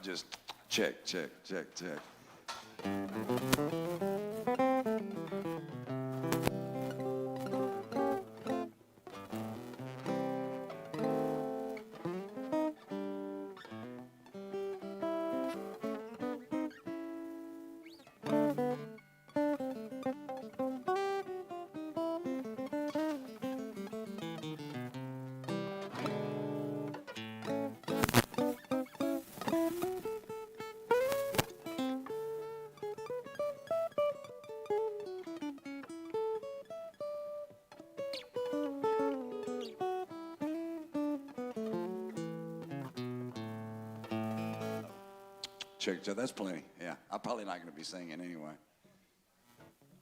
just check, check, check, check. Check, check. That's plenty. Yeah, I'm probably not going to be singing anyway.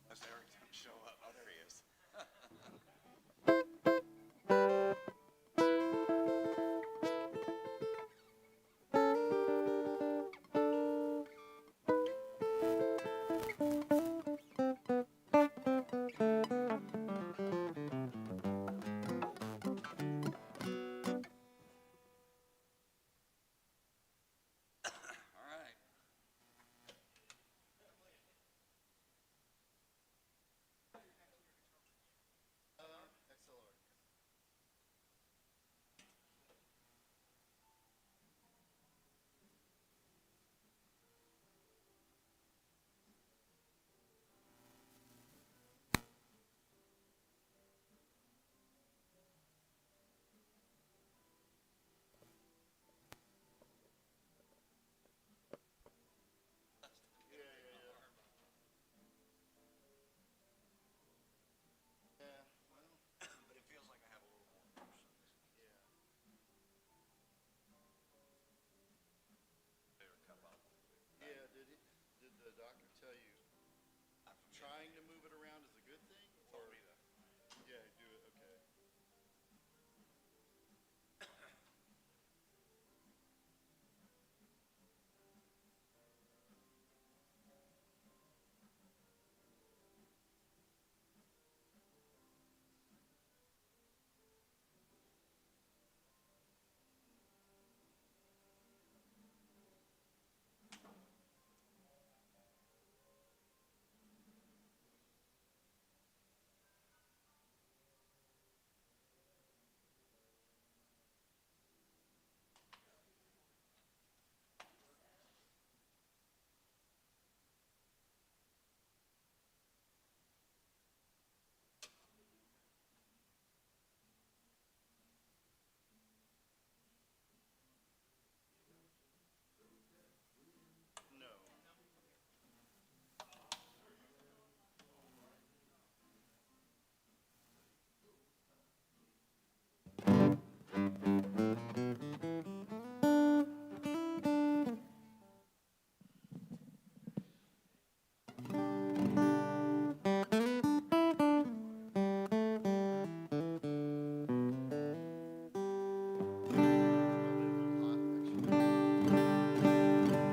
Unless Eric doesn't show up. Oh, there he is. Trying to move it around is a good thing? Or, yeah, do it, okay.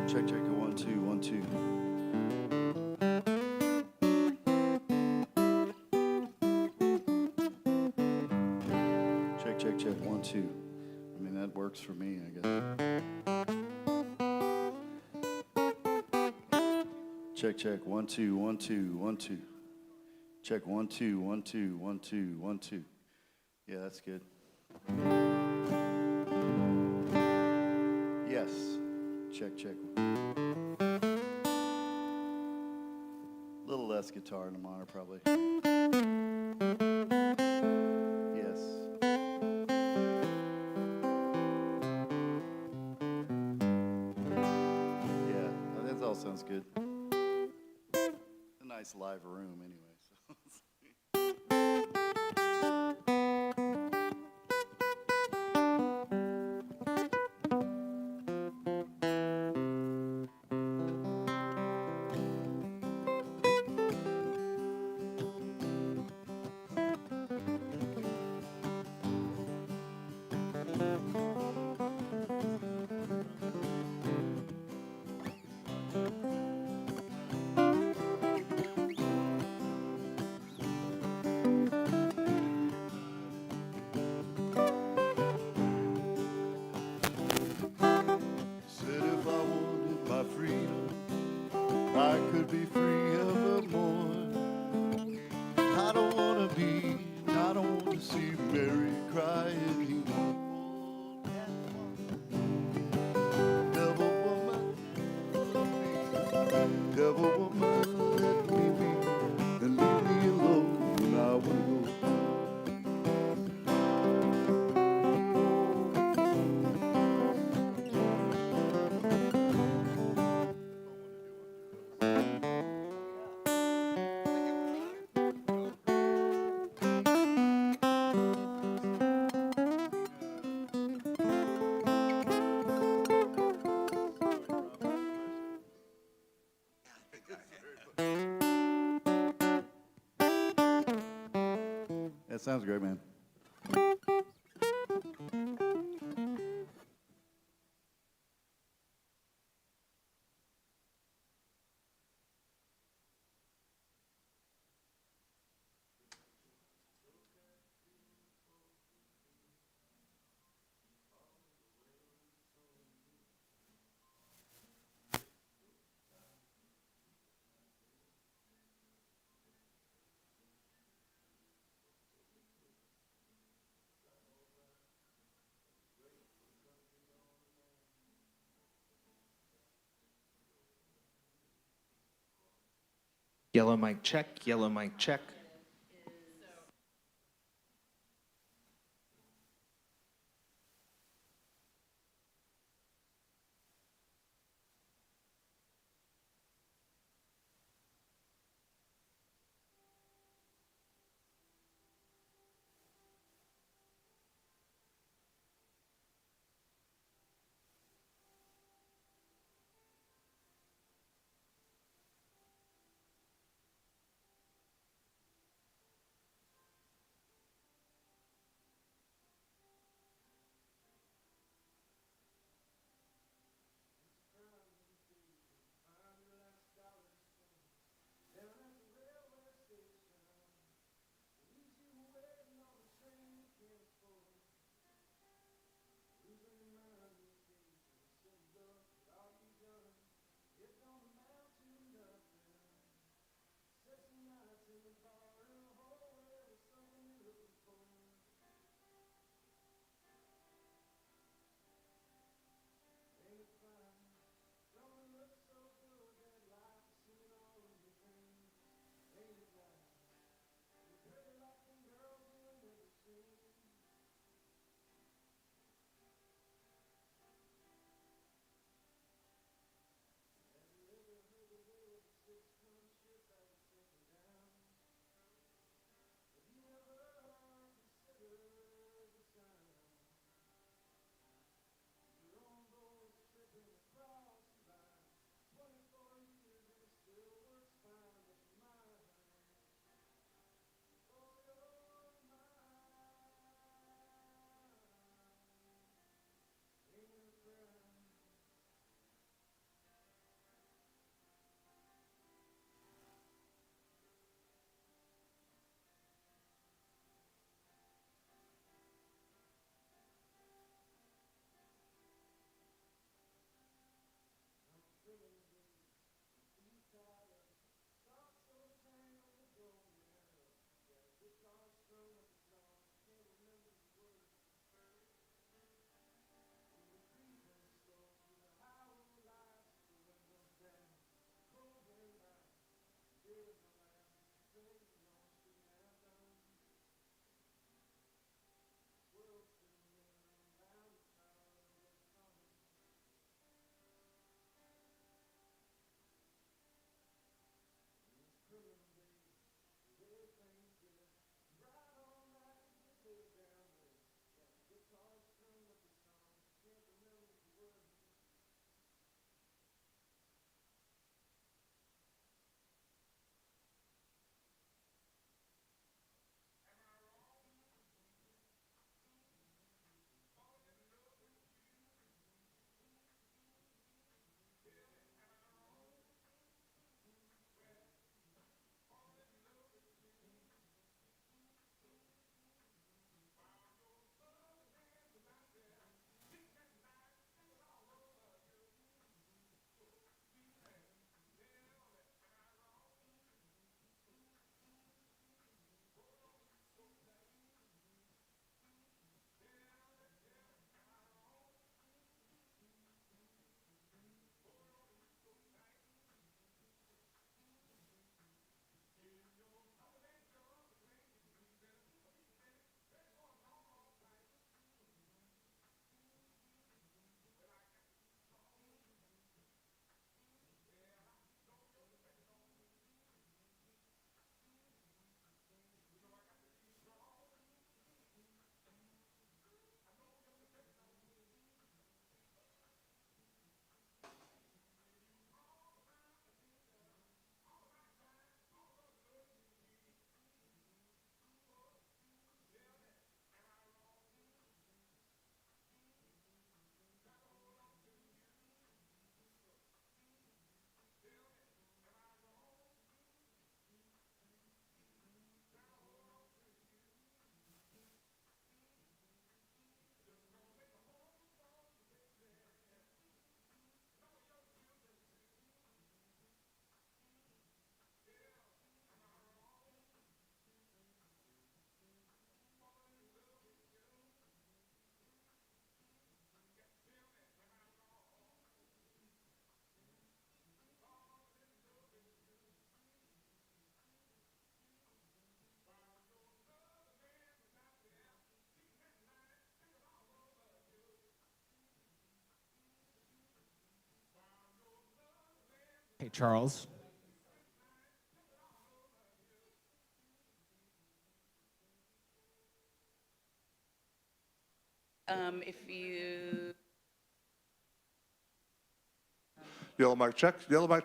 Check, check, 1, 2, 1, 2. Check, check, check, 1, 2. I mean, that works for me, I guess. Check, check, 1, 2, 1, 2, 1, 2. Check, 1, 2, 1, 2, 1, 2, 1, 2. Yeah, that's good. Yes. Check, check. A little less guitar in the monitor, probably. Yes. Yeah, that all sounds good. A nice live room, anyway. So. I could be free evermore. I don't wanna be, I don't wanna see Mary cry anymore. Devil woman, devil woman, let me be, and leave me alone when I wanna go. That sounds great, man. Yellow mic check, yellow mic check. Okay, Charles. If you, Yellow mic check. Yellow mic.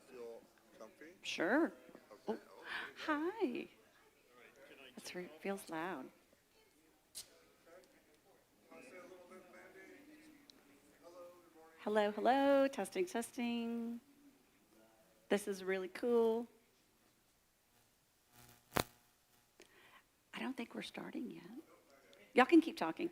feel comfy? Sure. Okay. Hi. Feels loud. Hello, hello. Testing, testing. This is really cool. I don't think we're starting yet. Y'all can keep talking.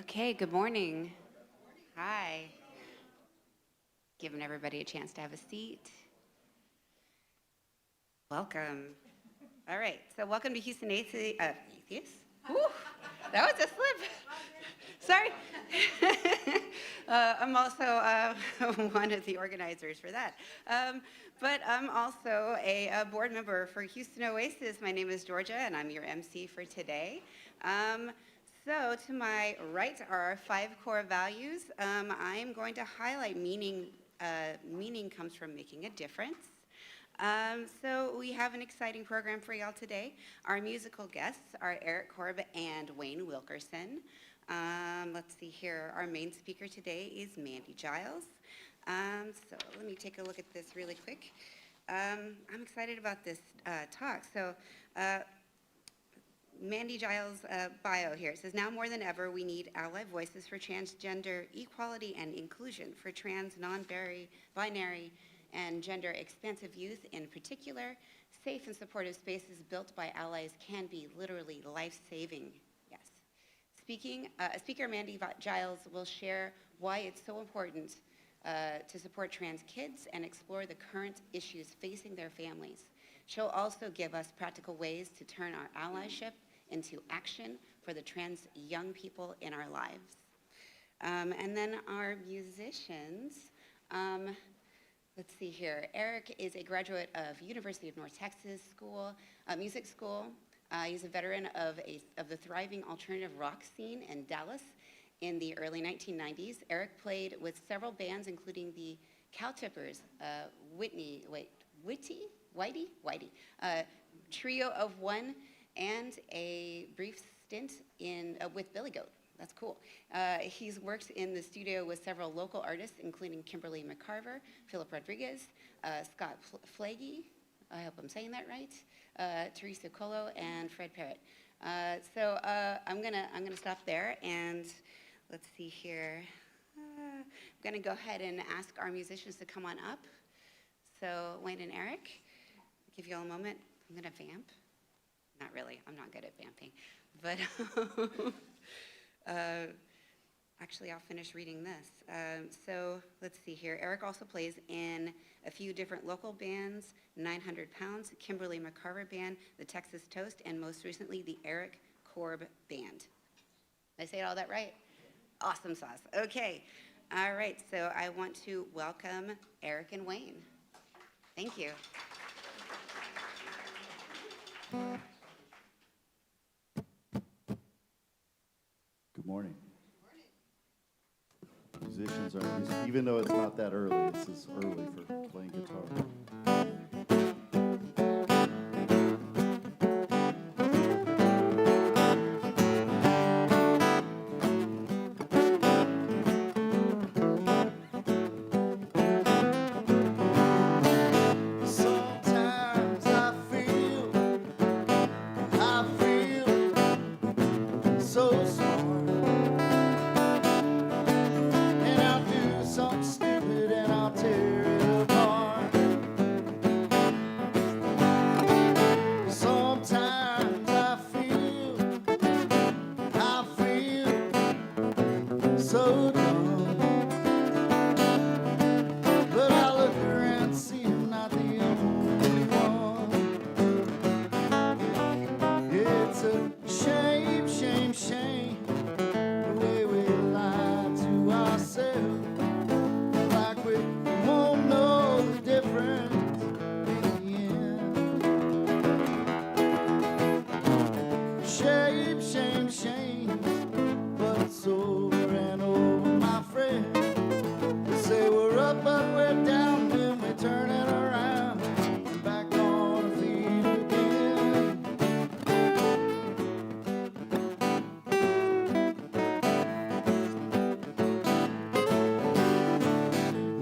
Okay, good morning. Hi. Giving everybody a chance to have a seat. Welcome. All right, so welcome to Houston Atheist? Whew, that was a slip. Sorry. I'm also one of the organizers for that. But I'm also a board member for Houston Oasis. My name is Georgia, and I'm your MC for today. So to my right are our 5 core values. I'm going to highlight meaning. Meaning comes from making a difference. So we have an exciting program for y'all today. Our musical guests are Eric Korb and Wayne Wilkerson. Let's see here. Our main speaker today is Mandy Giles. So let me take a look at this really quick. I'm excited about this talk. So Mandy Giles' bio here. It says, now more than ever, we need ally voices for transgender equality and inclusion, for trans, non-binary, and gender-expansive youth in particular. Safe and supportive spaces built by allies can be literally life-saving. Yes. Speaker Mandy Giles will share why it's so important to support trans kids and explore the current issues facing their families. She'll also give us practical ways to turn our allyship into action for the trans young people in our lives. And then our musicians, let's see here. Eric is a graduate of University of North Texas Music School. He's a veteran of the thriving alternative rock scene in Dallas in the early 1990s. Eric played with several bands, including the Cowtippers, Whitey, trio of one, and a brief stint in with Billy Goat. That's cool. He's worked in the studio with several local artists, including Kimberly McCarver, Philip Rodriguez, Scott Flagey, I hope I'm saying that right, Teresa Colo, and Fred Parrott. So I'm gonna stop there, and let's see here. I'm gonna go ahead and ask our musicians to come on up. So Wayne and Eric, give you all a moment. I'm gonna vamp. Not really, I'm not good at vamping, but actually I'll finish reading this. So let's see here. Eric also plays in a few different local bands, 900 Pounds, Kimberly McCarver Band, the Texas Toast, and most recently the Eric Korb Band. Did I say all that right? Awesome sauce. Okay, all right, so I want to welcome Eric and Wayne. Thank you. Good morning. Musicians are, even though it's not that early, this is early for playing guitar. Sometimes I feel so smart, and I'll do something stupid and I'll tear it apart. Sometimes I feel so dumb, but I look around and see I'm not the only one. It's a shame, shame, shame, the way we lie to ourselves, like we won't know the difference in the end. Shame, shame, shame, but it's over and over, my friend. They say we're up, but we're down when we turn it around and back on our feet again.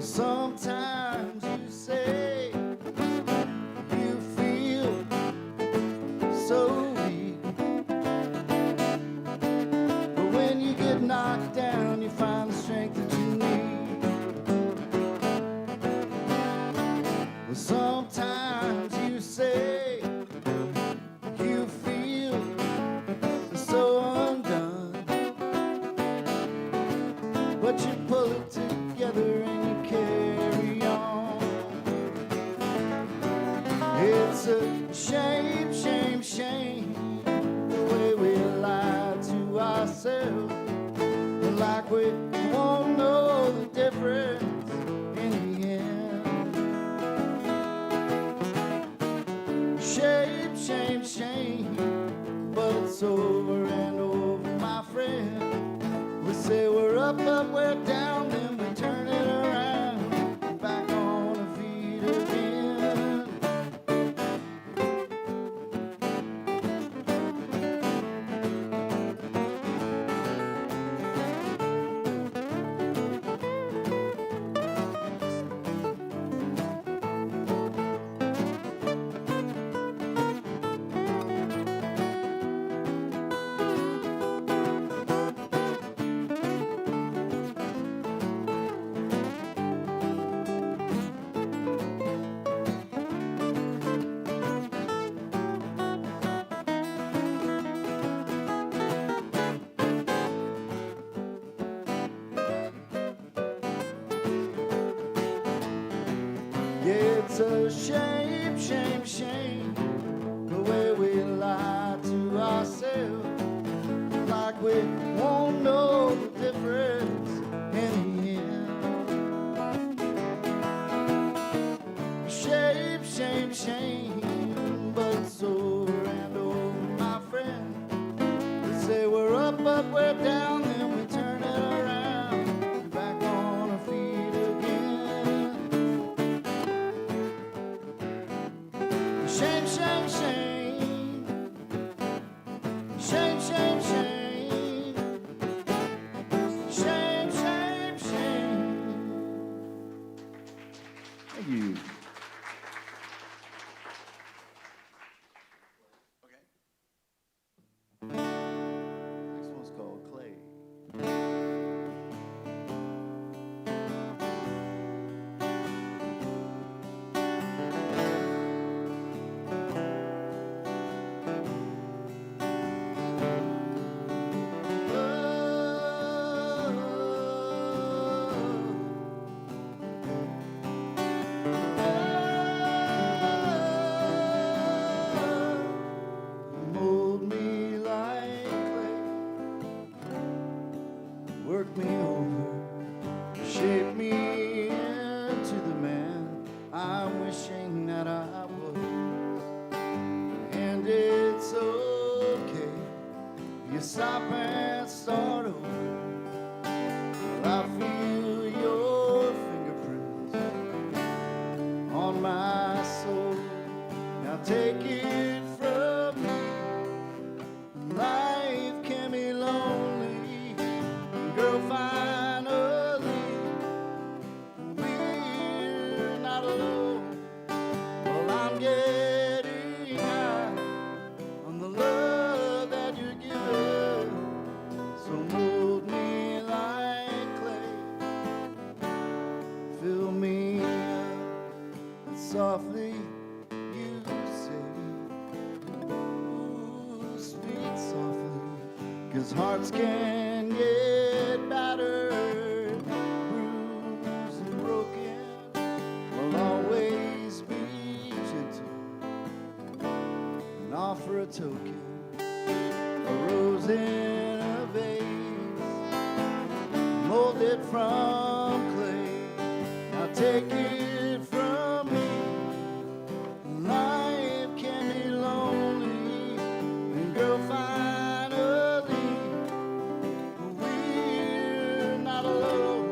Sometimes you say you feel so weak, but when you get knocked down, you find the strength that you need. Sometimes you say you feel so undone, but you pull it together and you carry on. It's a shame, shame, shame, the way we lie to ourselves, and like we won't know the difference in the end. Shame, shame, shame, but it's over and over, my friend. We say we're up, but we're down, then we turn it around and back on our feet again. It's a shame, shame, shame, the way we lie to ourselves, like we won't know the difference in the end. Shame, shame, shame, but it's over and over, my friend. We say we're up, but we're down, then we turn it around and back on our feet again. Shame, shame, shame. Shame, shame, shame. Shame, shame, shame. Thank you. Okay. Next one's called Clay. Mold me like clay, work me over, shape me into the man I'm wishing that I was. And it's okay, you stop and start over. I feel your fingerprints on my soul. Now take it from me. Life can be lonely, girl, finally we're not alone. Well, I'm getting high on the love that you're giving. So mold me like clay, fill me up, and softly you say, ooh, speak softly, 'cause hearts can get battered, bruised and broken. Will always be gentle and offer a token, a rose in a vase, molded from clay. Now take it from me. Life can be lonely, and girl, finally we're not alone.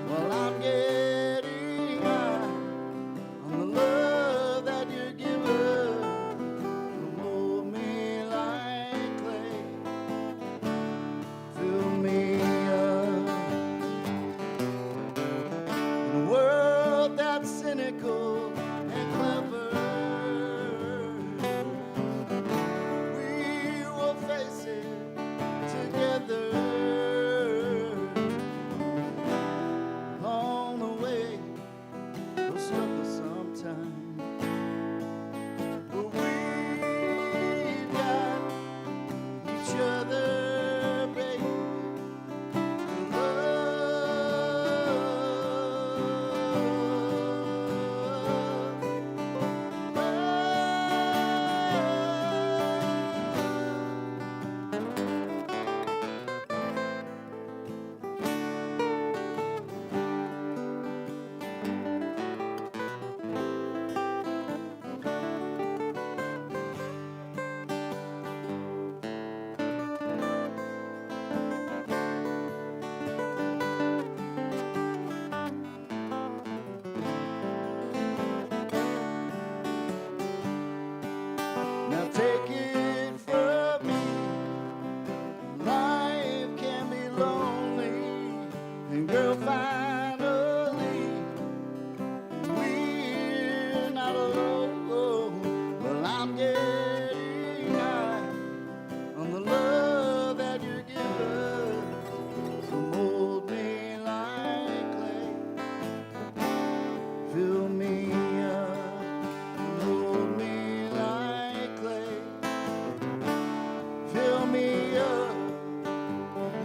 Well, I'm getting high on the love that you're giving. Mold me like clay, fill me up. In a world that's cynical and clever, we will face it together. Along the way, we'll struggle sometime, but we've got each other, baby. Now take it from me. Life can be lonely, and girl, finally we're not alone. Well, I'm getting high on the love that you're giving. So mold me like clay, fill me up, mold me like clay, fill me up,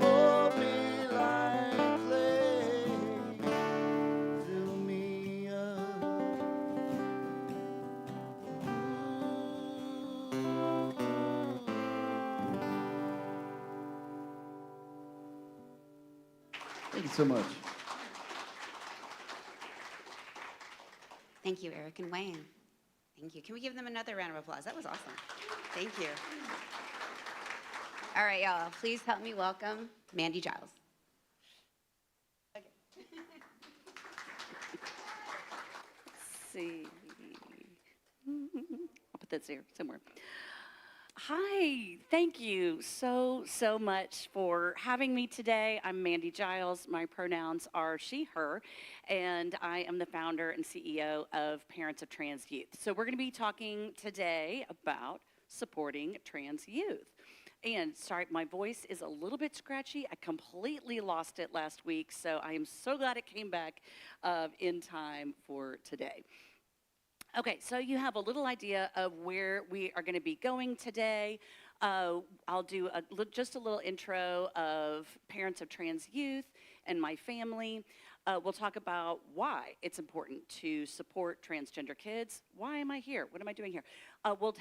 mold me like clay, fill me up. Thank you so much. Thank you, Eric and Wayne. Thank you. Can we give them another round of applause? That was awesome. Thank you. All right, y'all, please help me welcome Mandy Giles. See. put this here somewhere. Hi, thank you so much for having me today. I'm Mandy Giles. My pronouns are she, her, and I am the founder and CEO of Parents of Trans Youth. So we're going to be talking today about supporting trans youth. And sorry, my voice is a little bit scratchy. I completely lost it last week, so I am so glad it came back in time for today. Okay, so you have a little idea of where we are going to be going today. I'll do just a little intro of Parents of Trans Youth and my family. We'll talk about why it's important to support transgender kids. Why am I here? What am I doing here? I'll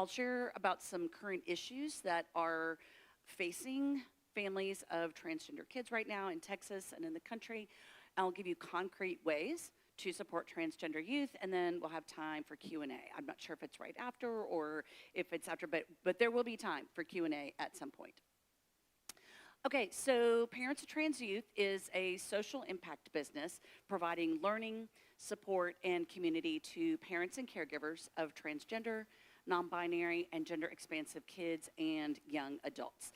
share about some current issues that are facing families of transgender kids right now in Texas and in the country. I'll give you concrete ways to support transgender youth, and then we'll have time for Q&A. I'm not sure if it's right after or if it's after, but there will be time for Q&A at some point. Okay, so Parents of Trans Youth is a social impact business providing learning, support, and community to parents and caregivers of transgender, non-binary, and gender-expansive kids and young adults.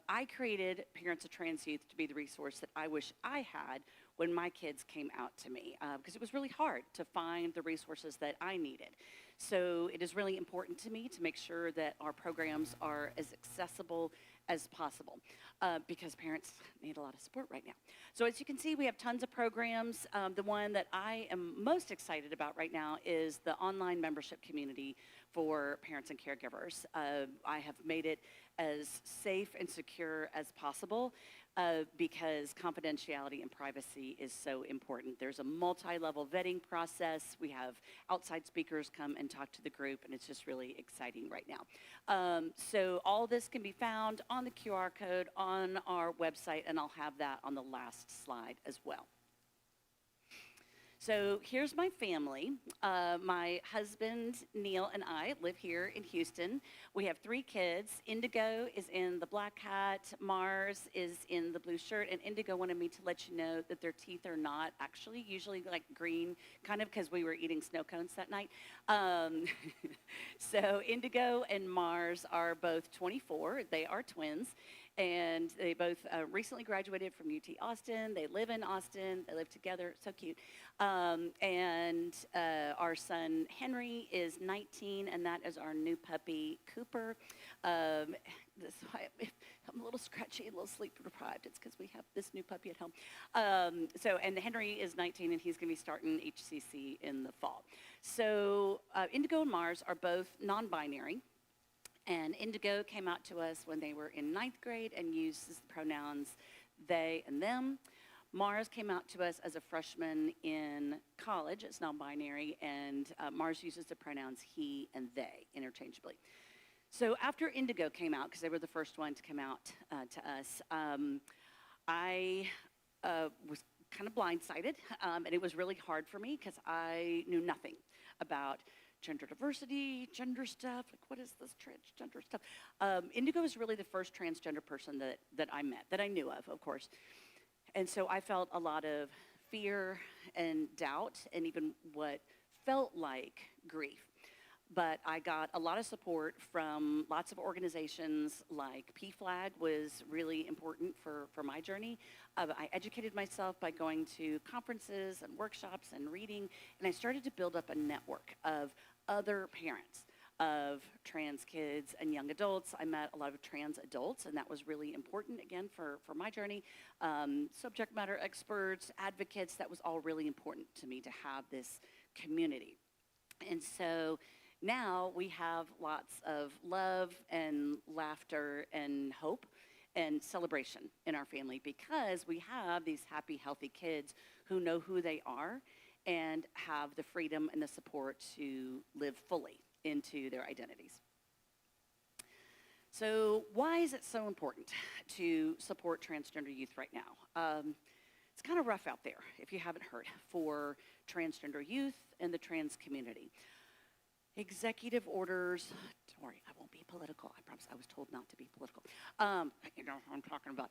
I created Parents of Trans Youth to be the resource that I wish I had when my kids came out to me, because it was really hard to find the resources that I needed. So it is really important to me to make sure that our programs are as accessible as possible, because parents need a lot of support right now. So as you can see, we have tons of programs. The one that I am most excited about right now is the online membership community for parents and caregivers. I have made it as safe and secure as possible because confidentiality and privacy is so important. There's a multi-level vetting process. We have outside speakers come and talk to the group, and it's just really exciting right now. So all this can be found on the QR code on our website, and I'll have that on the last slide as well. So here's my family. My husband, Neil, and I live here in Houston. We have 3 kids. Indigo is in the black hat. Mars is in the blue shirt. And Indigo wanted me to let you know that their teeth are not actually usually like green, kind of because we were eating snow cones that night. So Indigo and Mars are both 24. They are twins. And they both recently graduated from UT Austin. They live in Austin. They live together. So cute. And our son Henry is 19, and that is our new puppy Cooper. I'm a little scratchy, a little sleep deprived. It's because we have this new puppy at home. And Henry is 19, and he's going to be starting HCC in the fall. So Indigo and Mars are both non-binary. And Indigo came out to us when they were in 9th grade and uses the pronouns they and them. Mars came out to us as a freshman in college. It's non-binary, and Mars uses the pronouns he and they interchangeably. So after Indigo came out, because they were the first one to come out to us, I was kind of blindsided, and it was really hard for me because I knew nothing about gender diversity, gender stuff, like what is this transgender stuff? Indigo is really the first transgender person that I met, that I knew of course. And so I felt a lot of fear and doubt and even what felt like grief. But I got a lot of support from lots of organizations, like PFLAG was really important for my journey. I educated myself by going to conferences and workshops and reading, and I started to build up a network of other parents of trans kids and young adults. I met a lot of trans adults, and that was really important, again, for my journey. Subject matter experts, advocates, that was all really important to me to have this community. And so now we have lots of love and laughter and hope and celebration in our family because we have these happy, healthy kids who know who they are and have the freedom and the support to live fully into their identities. So why is it so important to support transgender youth right now? It's kind of rough out there, if you haven't heard, for transgender youth and the trans community. Executive orders, don't worry, I won't be political. I promise I was told not to be political. You know what I'm talking about.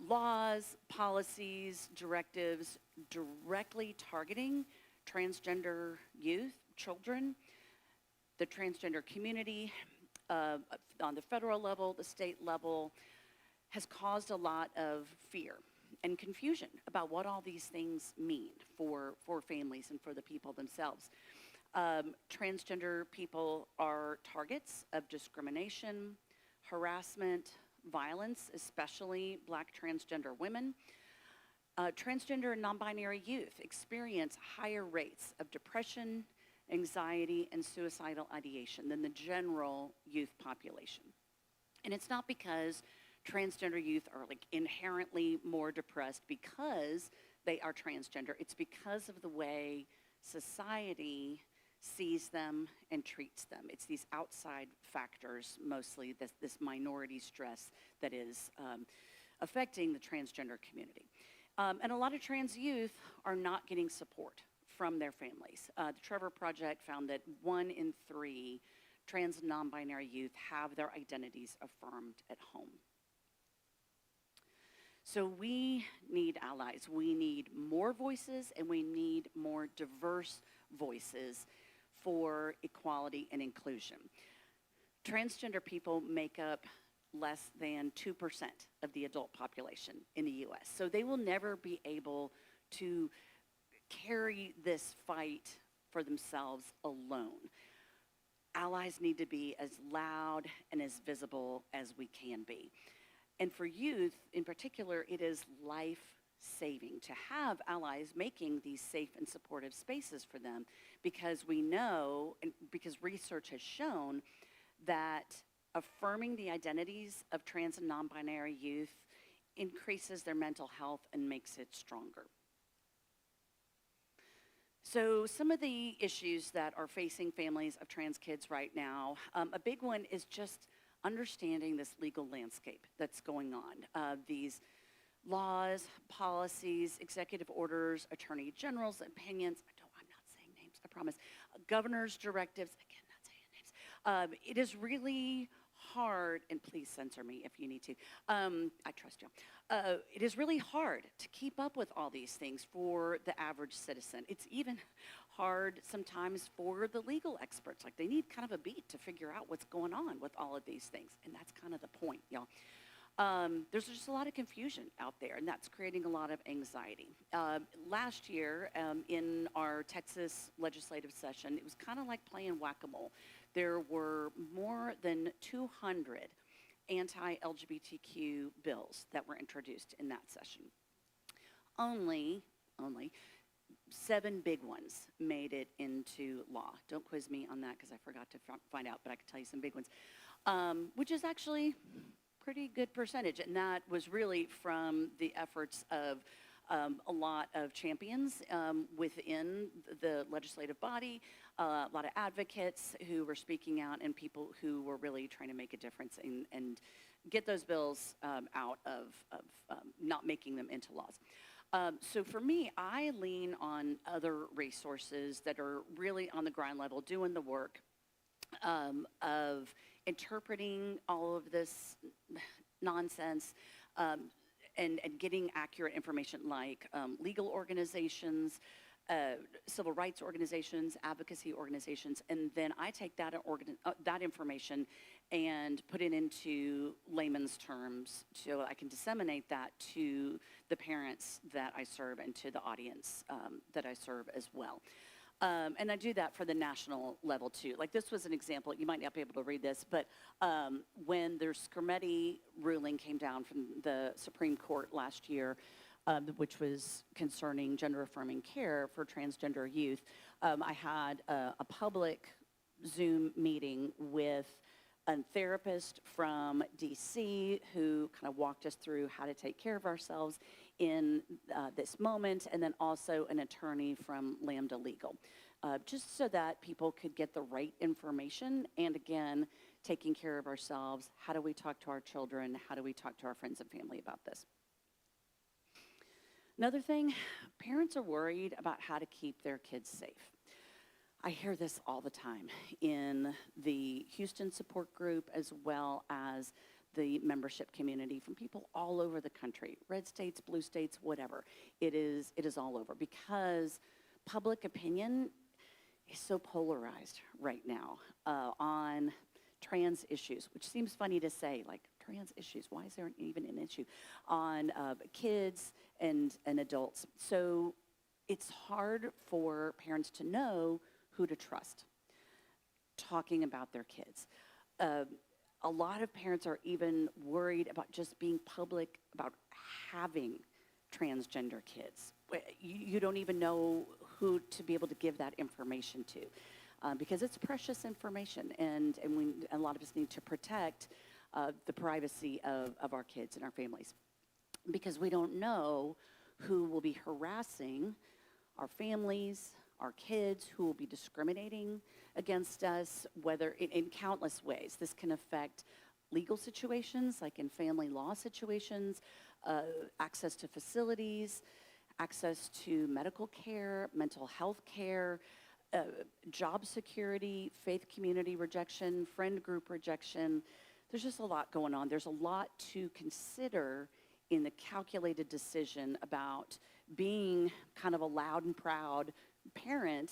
Laws, policies, directives directly targeting transgender youth, children, The transgender community on the federal level, the state level, has caused a lot of fear and confusion about what all these things mean for families and for the people themselves. Transgender people are targets of discrimination, harassment, violence, especially Black transgender women. Transgender and non-binary youth experience higher rates of depression, anxiety, and suicidal ideation than the general youth population. And it's not because transgender youth are like inherently more depressed because they are transgender. It's because of the way society sees them and treats them. It's these outside factors, mostly this minority stress that is affecting the transgender community. And a lot of trans youth are not getting support from their families. The Trevor Project found that 1 in 3 trans and non-binary youth have their identities affirmed at home. So we need allies. We need more voices, and we need more diverse voices for equality and inclusion. Transgender people make up less than 2% of the adult population in the US. So they will never be able to carry this fight for themselves alone. Allies need to be as loud and as visible as we can be. And for youth in particular, it is life-saving to have allies making these safe and supportive spaces for them, because we know, and because research has shown, that affirming the identities of trans and non-binary youth increases their mental health and makes it stronger. So some of the issues that are facing families of trans kids right now, a big one is just understanding this legal landscape that's going on. These laws, policies, executive orders, attorney general's opinions, I'm not saying names, I promise, governor's directives, again, not saying names. It is really hard, and please censor me if you need to, I trust you. It is really hard to keep up with all these things for the average citizen. It's even hard sometimes for the legal experts. Like, they need kind of a beat to figure out what's going on with all of these things, and that's kind of the point, y'all. There's just a lot of confusion out there, and that's creating a lot of anxiety. Last year, in our Texas legislative session, it was kind of like playing whack-a-mole. There were more than 200 anti-LGBTQ bills that were introduced in that session. Only 7 big ones made it into law. Don't quiz me on that because I forgot to find out, but I can tell you some big ones, which is actually pretty good percentage. And that was really from the efforts of a lot of champions within the legislative body, a lot of advocates who were speaking out, and people who were really trying to make a difference and get those bills out of not making them into laws. So for me, I lean on other resources that are really on the ground level, doing the work of interpreting all of this nonsense, and getting accurate information, like legal organizations, civil rights organizations, advocacy organizations, and then I take that information and put it into layman's terms so I can disseminate that to the parents that I serve and to the audience that I serve as well. And I do that for the national level too. Like, this was an example, you might not be able to read this, but when the Scarametti ruling came down from the Supreme Court last year, which was concerning gender-affirming care for transgender youth, I had a public Zoom meeting with a therapist from DC who kind of walked us through how to take care of ourselves in this moment, and then also an attorney from Lambda Legal, just so that people could get the right information. And again, taking care of ourselves, how do we talk to our children, how do we talk to our friends and family about this? Another thing, parents are worried about how to keep their kids safe. I hear this all the time in the Houston support group, as well as the membership community, from people all over the country, red states, blue states, whatever. It is all over, because public opinion is so polarized right now on trans issues, which seems funny to say, like trans issues, why is there even an issue on kids and adults? So it's hard for parents to know who to trust talking about their kids. A lot of parents are even worried about just being public about having transgender kids. You don't even know who to be able to give that information to because it's precious information, and a lot of us need to protect the privacy of our kids and our families because we don't know who will be harassing our families, our kids, who will be discriminating against us, whether in countless ways. This can affect legal situations, like in family law situations, access to facilities, access to medical care, mental health care, job security, faith community rejection, friend group rejection. There's just a lot going on. There's a lot to consider in the calculated decision about being kind of a loud and proud parent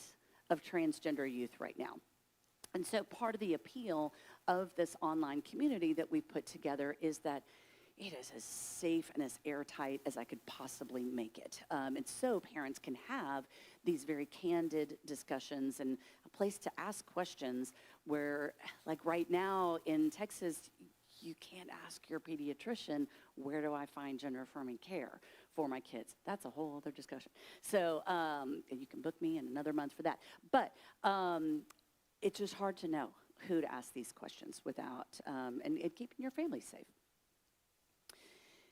of transgender youth right now. And so part of the appeal of this online community that we put together is that it is as safe and as airtight as I could possibly make it. And so parents can have these very candid discussions and a place to ask questions where, like right now in Texas, you can't ask your pediatrician, where do I find gender-affirming care for my kids? That's a whole other discussion. So, and you can book me in another month for that. But it's just hard to know who to ask these questions without, and keeping your family safe.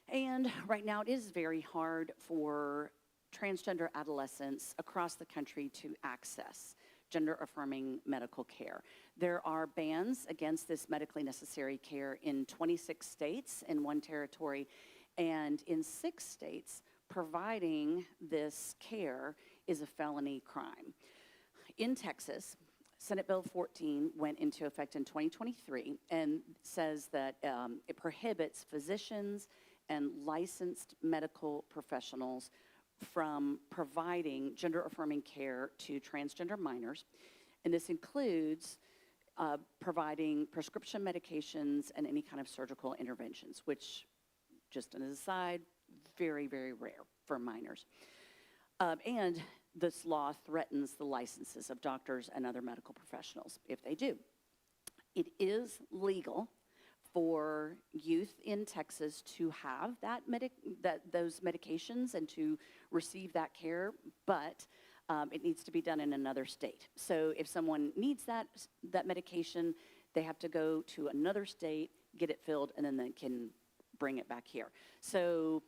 And right now it is very hard for transgender adolescents across the country to access gender-affirming medical care. There are bans against this medically necessary care in 26 states in one territory, and in 6 states, providing this care is a felony crime. In Texas, Senate Bill 14 went into effect in 2023 and says that it prohibits physicians and licensed medical professionals from providing gender-affirming care to transgender minors. And this includes providing prescription medications and any kind of surgical interventions, which, just an aside, very, very rare for minors. And this law threatens the licenses of doctors and other medical professionals if they do. It is legal for youth in Texas to have those medications and to receive that care, but it needs to be done in another state. So if someone needs that medication, they have to go to another state, get it filled, and then they can bring it back here. So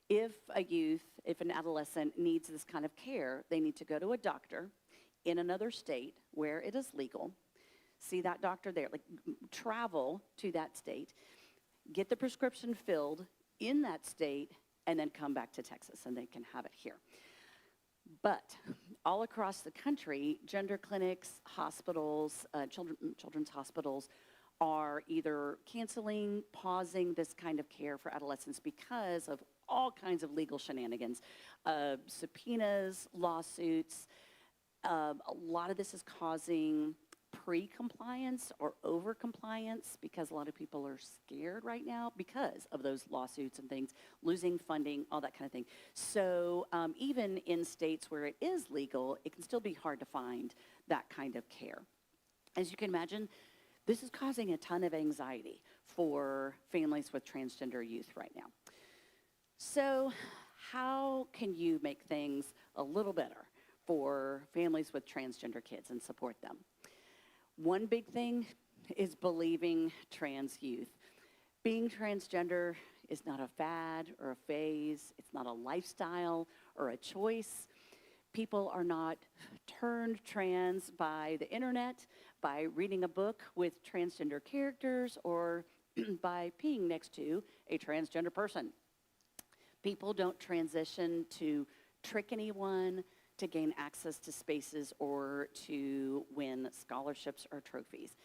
if an adolescent needs this kind of care, they need to go to a doctor in another state where it is legal, see that doctor there, like travel to that state, get the prescription filled in that state, and then come back to Texas and they can have it here. But all across the country, gender clinics, hospitals, children's hospitals are either canceling, pausing this kind of care for adolescents because of all kinds of legal shenanigans, subpoenas, lawsuits. A lot of this is causing pre-compliance or over-compliance because a lot of people are scared right now because of those lawsuits and things, losing funding, all that kind of thing. So even in states where it is legal, it can still be hard to find that kind of care. As you can imagine, this is causing a ton of anxiety for families with transgender youth right now. So how can you make things a little better for families with transgender kids and support them? One big thing is believing trans youth. Being transgender is not a fad or a phase. It's not a lifestyle or a choice. People are not turned trans by the internet, by reading a book with transgender characters, or by peeing next to a transgender person. People don't transition to trick anyone, to gain access to spaces, or to win scholarships or trophies.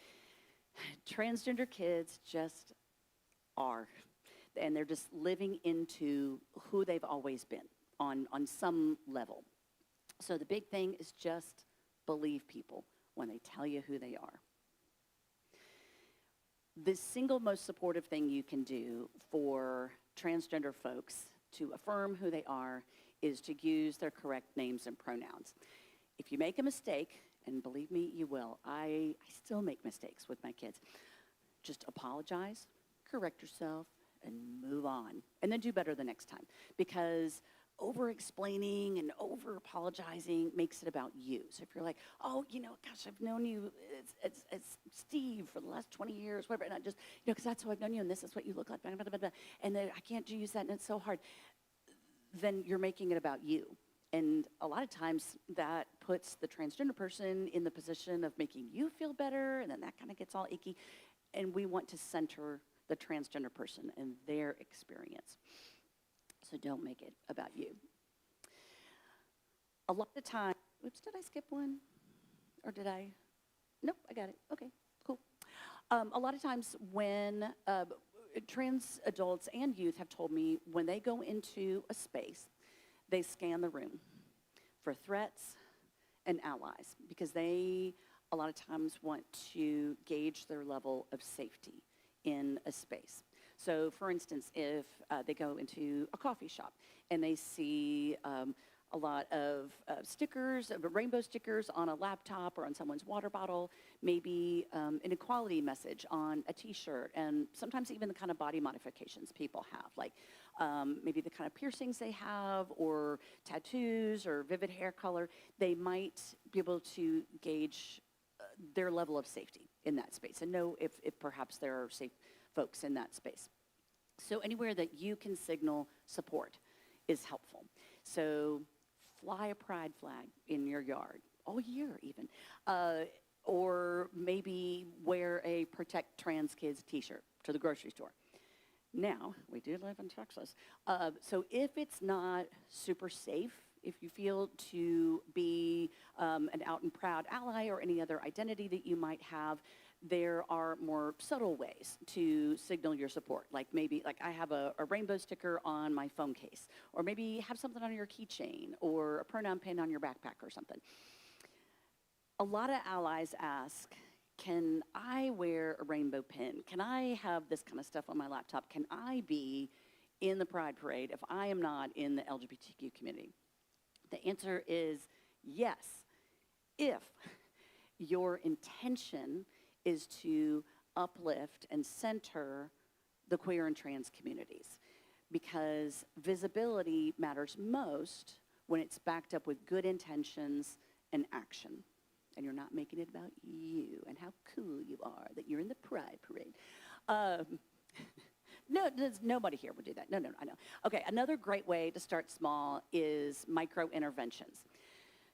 Transgender kids just are, and they're just living into who they've always been on some level. So the big thing is just believe people when they tell you who they are. The single most supportive thing you can do for transgender folks to affirm who they are is to use their correct names and pronouns. If you make a mistake, and believe me, you will, I still make mistakes with my kids, just apologize, correct yourself, and move on. And then do better the next time. Because over-explaining and over-apologizing makes it about you. So if you're like, oh, gosh, I've known you as Steve for the last 20 years, whatever, and I just, because that's how I've known you, and this is what you look like, blah, blah, blah, blah, and then I can't use that, and it's so hard, then you're making it about you. And a lot of times that puts the transgender person in the position of making you feel better, and then that kind of gets all icky. And we want to center the transgender person and their experience. So don't make it about you. A lot of times, oops, did I skip one? Or did I? Nope, I got it. Okay, cool. A lot of times when trans adults and youth have told me when they go into a space, they scan the room for threats and allies because they a lot of times want to gauge their level of safety in a space. So for instance, if they go into a coffee shop and they see a lot of stickers, rainbow stickers on a laptop or on someone's water bottle, maybe an equality message on a t-shirt, and sometimes even the kind of body modifications people have, like maybe the kind of piercings they have or tattoos or vivid hair color, they might be able to gauge their level of safety in that space and know if perhaps there are safe folks in that space. So anywhere that you can signal support is helpful. So fly a pride flag in your yard, all year even. Or maybe wear a Protect Trans Kids t-shirt to the grocery store. Now, we do live in Texas. So if it's not super safe, if you feel to be an out and proud ally or any other identity that you might have, there are more subtle ways to signal your support. Like maybe, like I have a rainbow sticker on my phone case, or maybe have something on your keychain, or a pronoun pin on your backpack or something. A lot of allies ask, can I wear a rainbow pin? Can I have this kind of stuff on my laptop? Can I be in the Pride Parade if I am not in the LGBTQ community? The answer is yes, if your intention is to uplift and center the queer and trans communities, because visibility matters most when it's backed up with good intentions and action. And you're not making it about you and how cool you are that you're in the Pride Parade. No, nobody here would do that. No, I know. Okay, another great way to start small is micro interventions.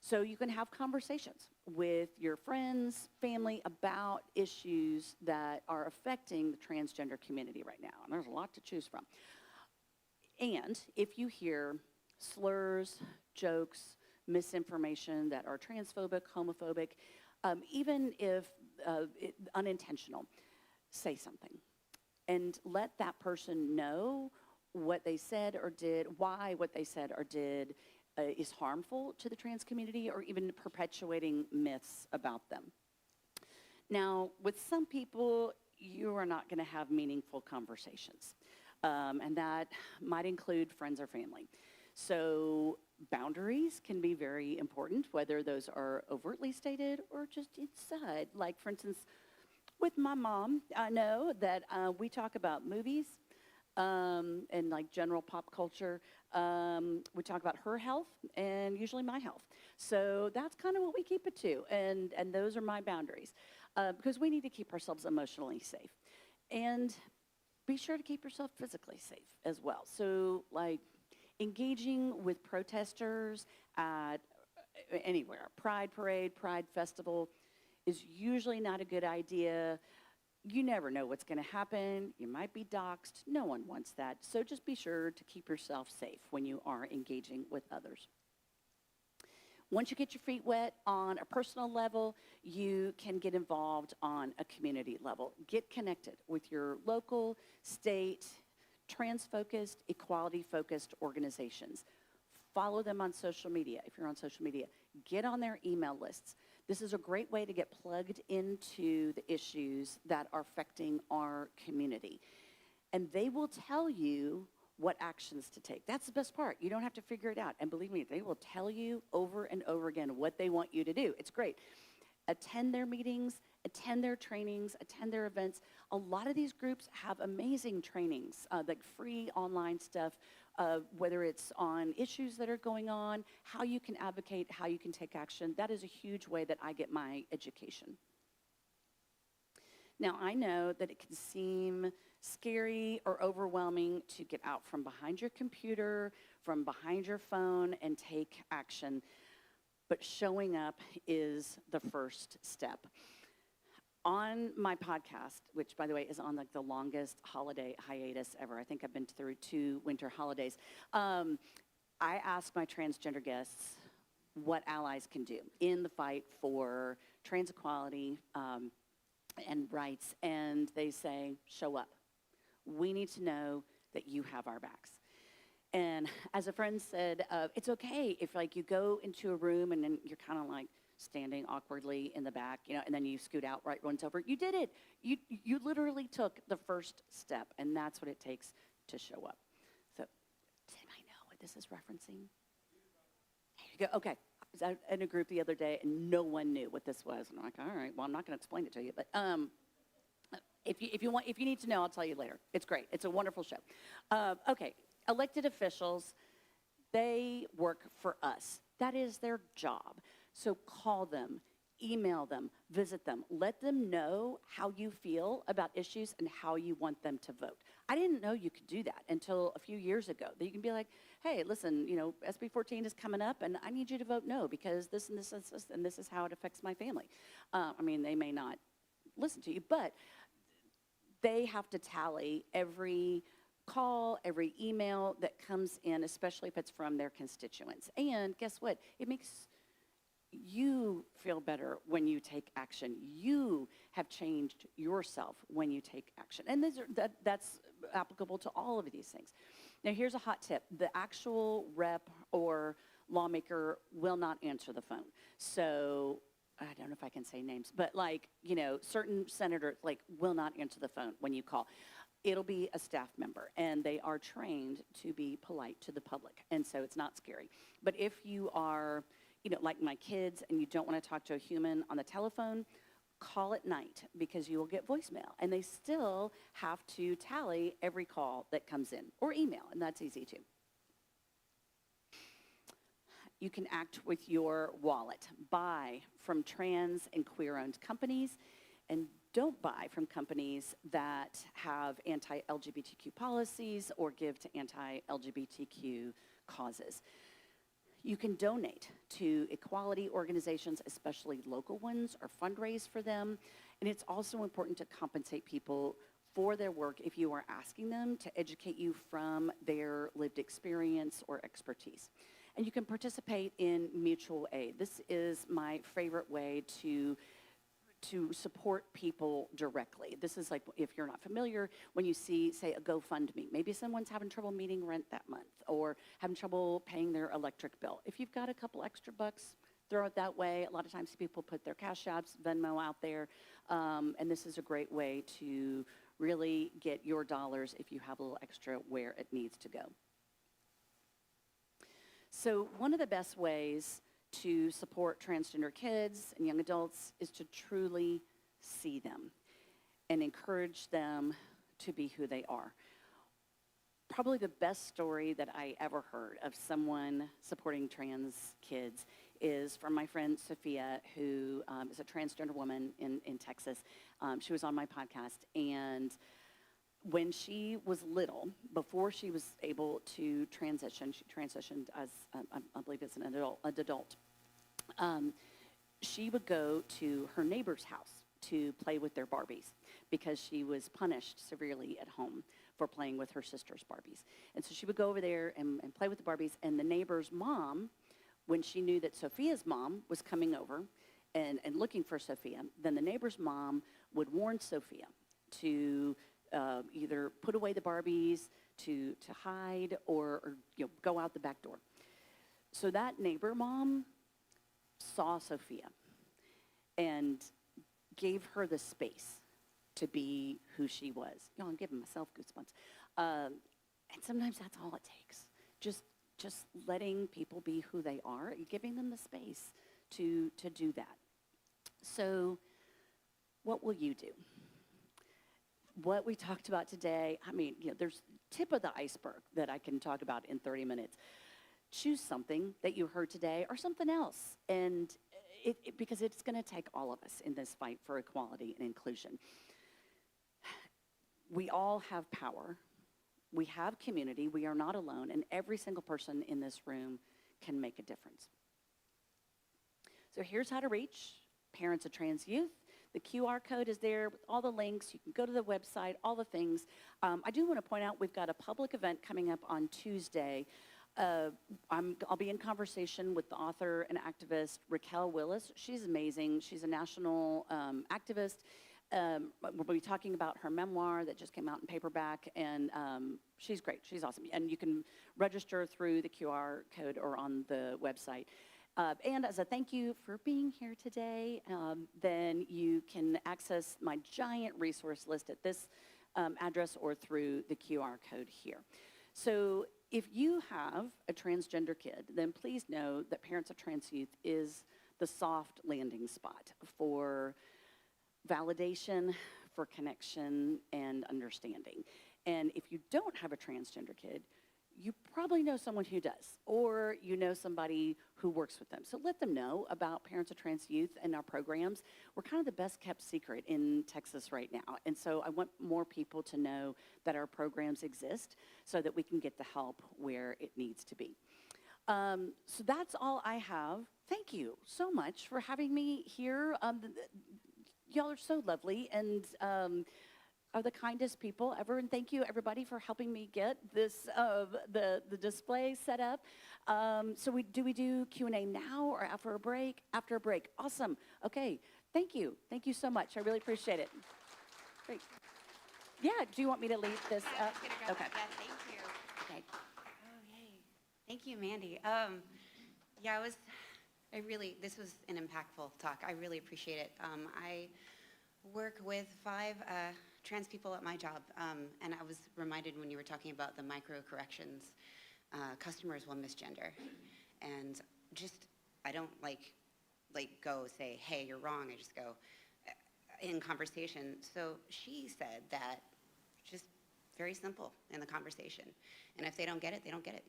So you can have conversations with your friends, family about issues that are affecting the transgender community right now. And there's a lot to choose from. And if you hear slurs, jokes, misinformation that are transphobic, homophobic, even if unintentional, say something. And let that person know what they said or did, why what they said or did is harmful to the trans community, or even perpetuating myths about them. Now, with some people, you are not going to have meaningful conversations, and that might include friends or family. So boundaries can be very important, whether those are overtly stated or just inside. Like, for instance, with my mom, I know that we talk about movies and like general pop culture. We talk about her health and usually my health. So that's kind of what we keep it to. And those are my boundaries because we need to keep ourselves emotionally safe. And be sure to keep yourself physically safe as well. So like engaging with protesters at anywhere, Pride Parade, Pride Festival, is usually not a good idea. You never know what's going to happen. You might be doxxed. No one wants that. So just be sure to keep yourself safe when you are engaging with others. Once you get your feet wet on a personal level, you can get involved on a community level. Get connected with your local, state, trans-focused, equality-focused organizations. Follow them on social media if you're on social media. Get on their email lists. This is a great way to get plugged into the issues that are affecting our community. And they will tell you what actions to take. That's the best part. You don't have to figure it out. And believe me, they will tell you over and over again what they want you to do. It's great. Attend their meetings, attend their trainings, attend their events. A lot of these groups have amazing trainings, like free online stuff, whether it's on issues that are going on, how you can advocate, how you can take action. That is a huge way that I get my education. Now, I know that it can seem scary or overwhelming to get out from behind your computer, from behind your phone, and take action. But showing up is the first step. On my podcast, which, by the way, is on like the longest holiday hiatus ever. I think I've been through 2 winter holidays. I ask my transgender guests what allies can do in the fight for trans equality and rights, and they say, show up. We need to know that you have our backs. And as a friend said, it's okay if like you go into a room and then you're kind of like standing awkwardly in the back, you know, and then you scoot out right once over. You did it. You literally took the first step, and that's what it takes to show up. So, does anybody know what this is referencing? There you go. Okay. I was out in a group the other day, and no one knew what this was. And I'm like, all right, well, I'm not going to explain it to you, but if you need to know, I'll tell you later. It's great. It's a wonderful show. Okay. Elected officials, they work for us. That is their job. So call them, email them, visit them. Let them know how you feel about issues and how you want them to vote. I didn't know you could do that until a few years ago. That you can be like, hey, listen, you know, SB 14 is coming up, and I need you to vote no because this and this and this, and this is how it affects my family. I mean, they may not listen to you, but they have to tally every call, every email that comes in, especially if it's from their constituents. And guess what? It makes you feel better when you take action. You have changed yourself when you take action. And that's applicable to all of these things. Now, here's a hot tip. The actual rep or lawmaker will not answer the phone. So I don't know if I can say names, but like, you know, certain senators like will not answer the phone when you call. It'll be a staff member, and they are trained to be polite to the public, and so it's not scary. But if you are, you know, like my kids, and you don't want to talk to a human on the telephone, call at night because you will get voicemail, and they still have to tally every call that comes in, or email, and that's easy too. You can act with your wallet. Buy from trans and queer-owned companies, and don't buy from companies that have anti-LGBTQ policies or give to anti-LGBTQ causes. You can donate to equality organizations, especially local ones, or fundraise for them. And it's also important to compensate people for their work if you are asking them to educate you from their lived experience or expertise. And you can participate in mutual aid. This is my favorite way to support people directly. This is like, if you're not familiar, when you see, say, a GoFundMe, maybe someone's having trouble meeting rent that month or having trouble paying their electric bill. If you've got a couple extra bucks, throw it that way. A lot of times people put their Cash Apps, Venmo out there, and this is a great way to really get your dollars, if you have a little extra, where it needs to go. So one of the best ways to support transgender kids and young adults is to truly see them and encourage them to be who they are. Probably the best story that I ever heard of someone supporting trans kids is from my friend Sophia, who is a transgender woman in Texas. She was on my podcast, and when she was little, before she was able to transition, she transitioned as, I believe it's an adult. She would go to her neighbor's house to play with their Barbies because she was punished severely at home for playing with her sister's Barbies. And so she would go over there and play with the Barbies, and the neighbor's mom, when she knew that Sophia's mom was coming over and looking for Sophia, then the neighbor's mom would warn Sophia to either put away the Barbies, to hide, or go out the back door. So that neighbor mom saw Sophia, gave her the space to be who she was. You know, I'm giving myself goosebumps. And sometimes that's all it takes. Just letting people be who they are, and giving them the space to do that. So what will you do? What we talked about today, I mean, you know, there's tip of the iceberg that I can talk about in 30 minutes. Choose something that you heard today or something else, and because it's going to take all of us in this fight for equality and inclusion. We all have power. We have community. We are not alone, and every single person in this room can make a difference. So here's how to reach parents of trans youth. The QR code is there with all the links. You can go to the website, all the things. I do want to point out we've got a public event coming up on Tuesday. I'll be in conversation with the author and activist Raquel Willis. She's amazing. She's a national activist. We'll be talking about her memoir that just came out in paperback, and she's great. She's awesome. And you can register through the QR code or on the website. And as a thank you for being here today, then you can access my giant resource list at this address or through the QR code here. So if you have a transgender kid, then please know that Parents of Trans Youth is the soft landing spot for validation, for connection, and understanding. And if you don't have a transgender kid, you probably know someone who does, or you know somebody who works with them. So let them know about Parents of Trans Youth and our programs. We're kind of the best kept secret in Texas right now. And so I want more people to know that our programs exist so that we can get the help where it needs to be. So that's all I have. Thank you so much for having me here. Y'all are so lovely and are the kindest people ever, and thank you everybody for helping me get this the display set up. So we do Q&A now or after a break? After a break. Awesome. Okay. Thank you so much. I really appreciate it. Great. Yeah. Do you want me to leave this up? Okay. Yeah, thank you. Okay. Oh, yay. Thank you, Mandy. Yeah, this was an impactful talk. I really appreciate it. I work with 5 trans people at my job, and I was reminded when you were talking about the micro corrections, customers will misgender, and I don't like go say, hey, you're wrong. I just go in conversation. So she said that just very simple in the conversation, and if they don't get it, they don't get it.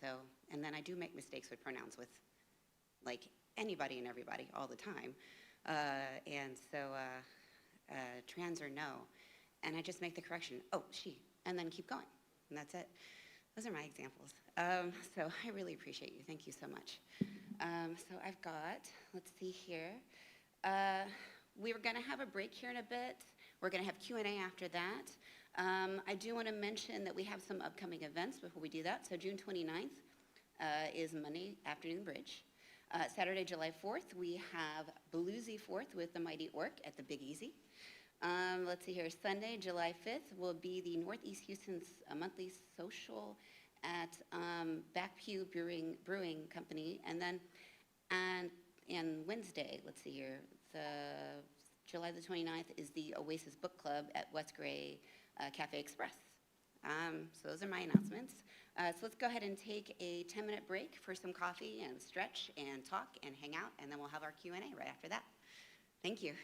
So, and then I do make mistakes with pronouns with like anybody and everybody all the time, and so trans or no. And I just make the correction, oh, she, and then keep going, and that's it. Those are my examples. So I really appreciate you. Thank you so much. So I've got, let's see here. We were gonna have a break here in a bit. We're gonna have Q&A after that. I do wanna mention that we have some upcoming events before we do that. So June 29th is Monday Afternoon Bridge. Saturday, July 4th, we have Bluesy 4th with the Mighty Orc at the Big Easy. Let's see here, Sunday, July 5th will be the Northeast Houston's monthly social at Back Pew Brewing Company. And then, and Wednesday, let's see here, July the 29th is the Oasis Book Club at West Gray Cafe Express. So those are my announcements. So let's go ahead and take a 10-minute break for some coffee and stretch and talk and hang out, and then we'll have our Q&A right after that. Thank you.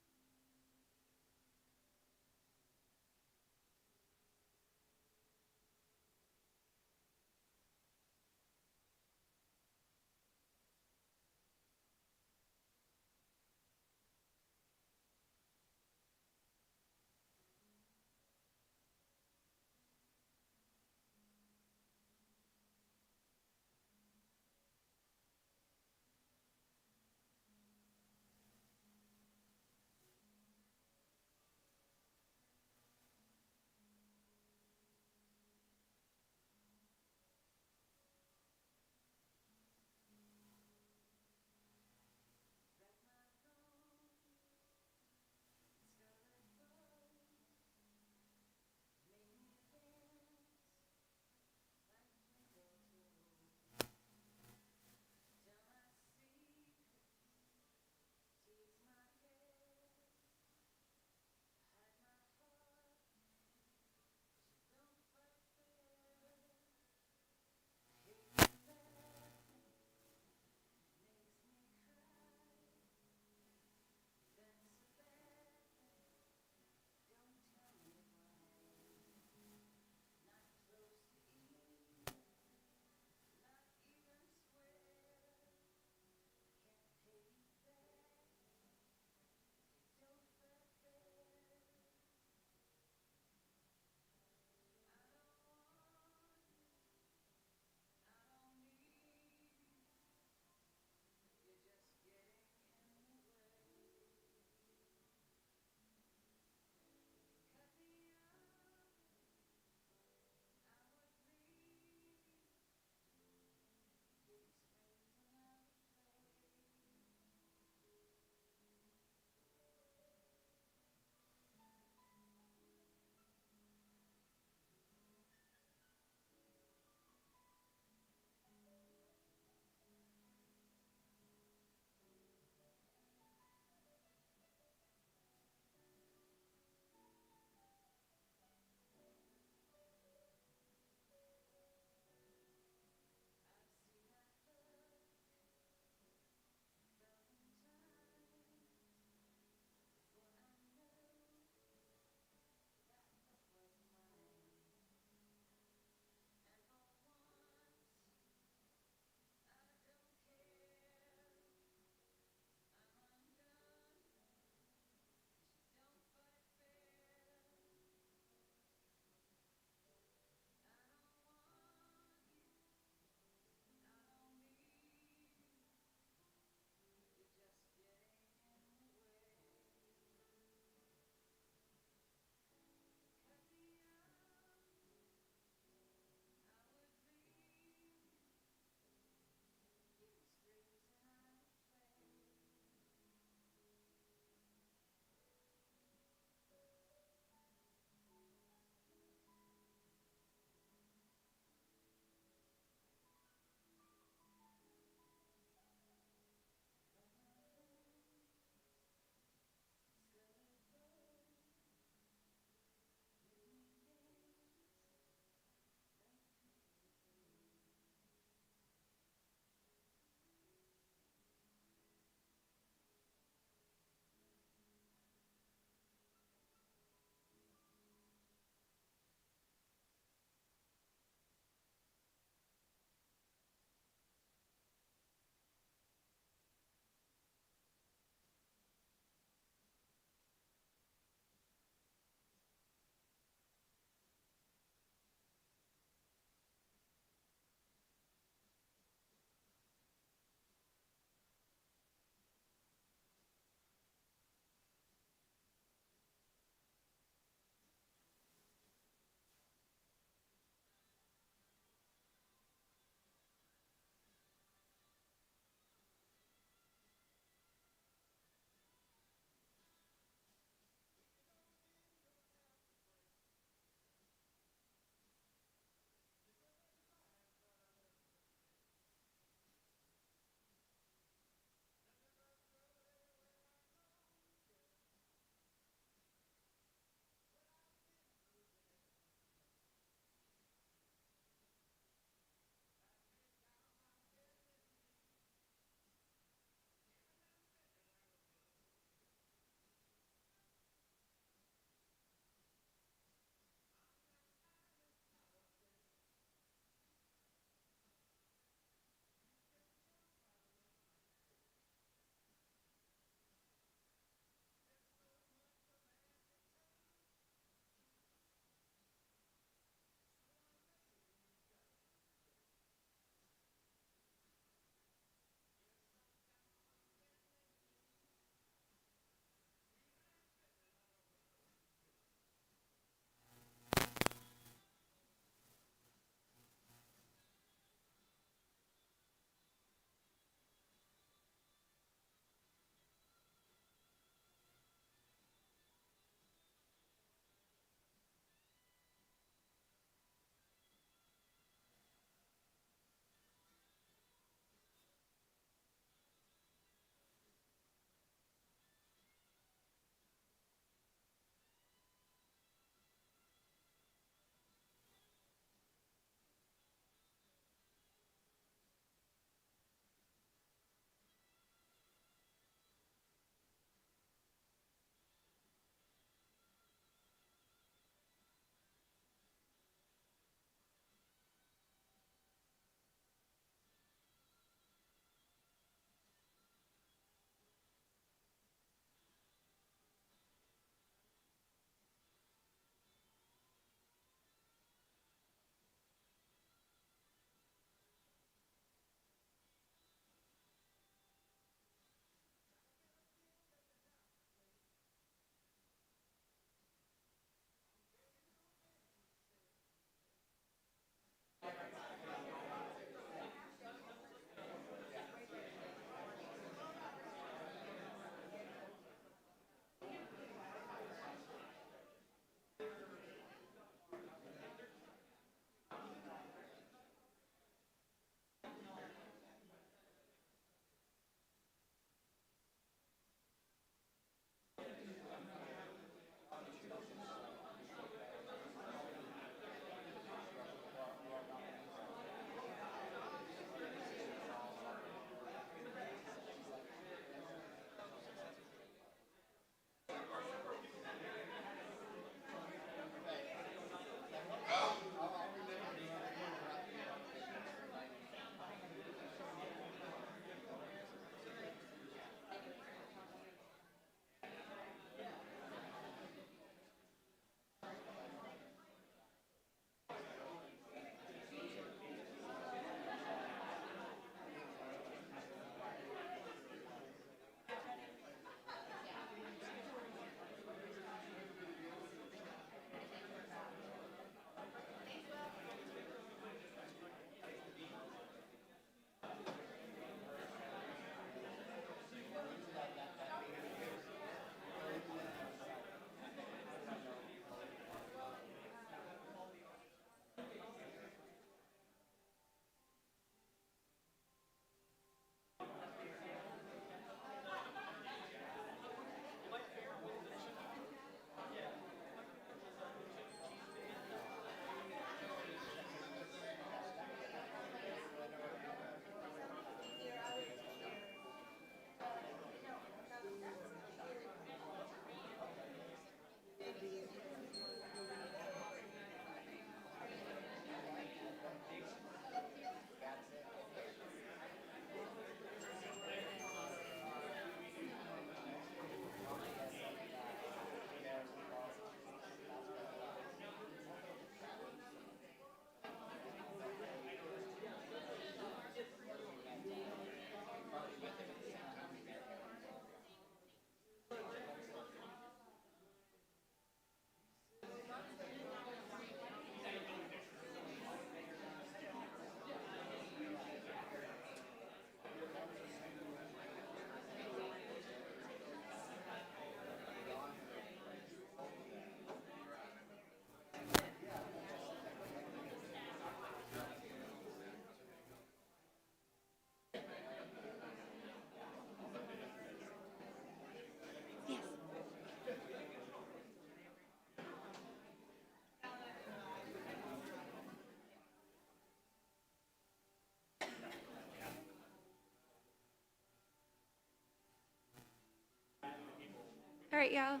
All right, y'all,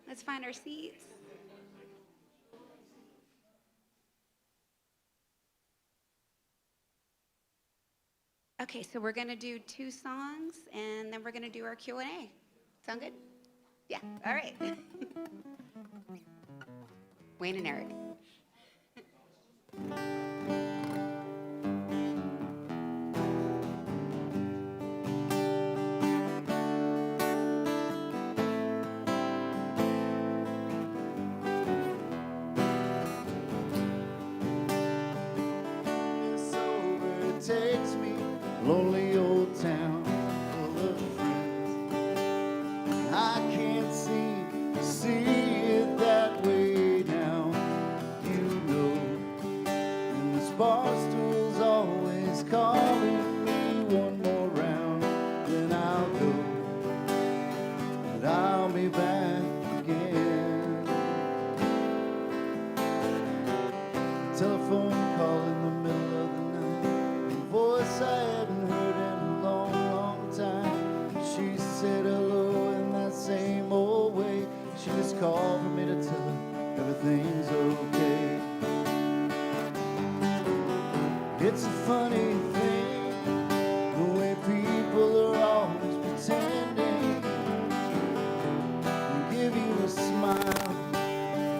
let's find our seats. Okay, so we're gonna do 2 songs, and then we're gonna do our Q&A. Sound good? Yeah, all right. Wayne and Eric. This overtakes me, lonely old town full of friends. I can't seem to see it that way now, you know. And this bar stool's always calling me one more round, then I'll go, but I'll be back again. Telephone call in the middle of the night, a voice I hadn't heard in a long, long time. She said hello in that same old way. She just called for me to tell her everything's okay. It's a funny thing, the way people are always pretending to give you a smile,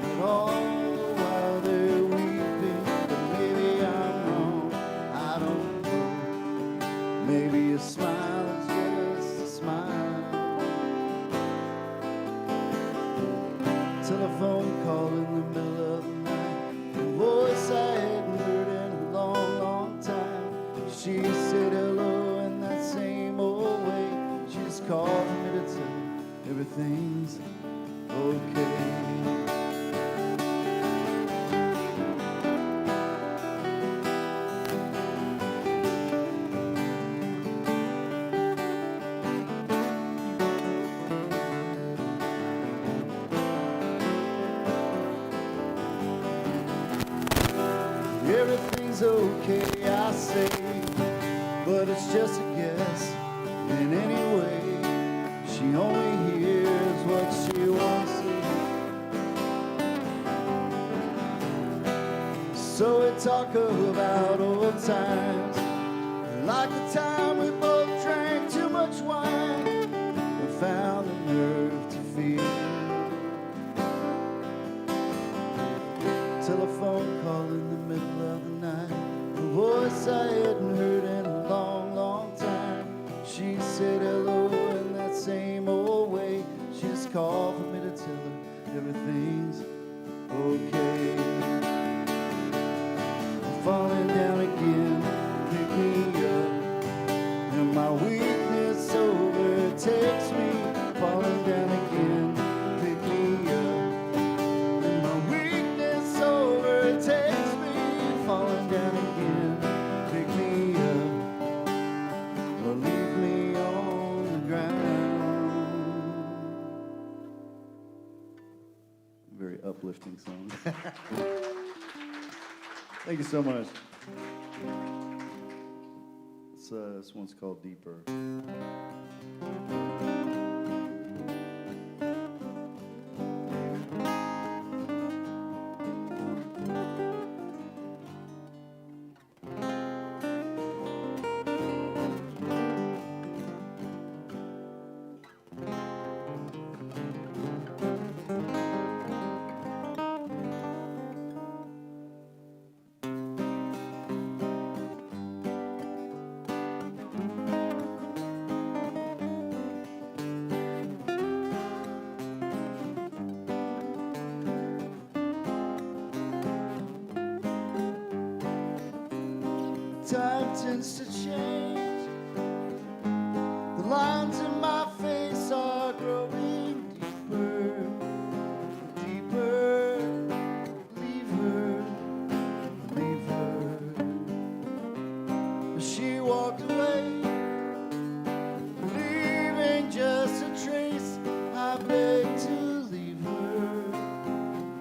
but all the while they're weeping. But maybe I'm wrong, I don't know. Maybe a smile is just a smile. Telephone call in the middle of the night, a voice I hadn't heard in a long, long time. She said hello in that same old way. She just called for me to tell her everything's okay. Everything's okay, I say, but it's just a guess. And anyway, she only hears what she wants to hear. So we talk about old times, like the time we both drank too much wine and found the nerve to feel. Telephone call in the middle of the night, a voice I hadn't heard in a long, long time. She said hello in that same old way. She just called for me to tell her everything's okay. I'm falling down again, pick me up, and my weakness overtakes me. Falling down again, pick me up, and my weakness overtakes me. Falling down again, pick me up, or leave me on the ground. Very uplifting song. Thank you so much. This one's called Deeper. Time tends to change. The lines in my face are growing deeper, deeper. Leave her, leave her. She walked away, leaving just a trace. I beg to leave her,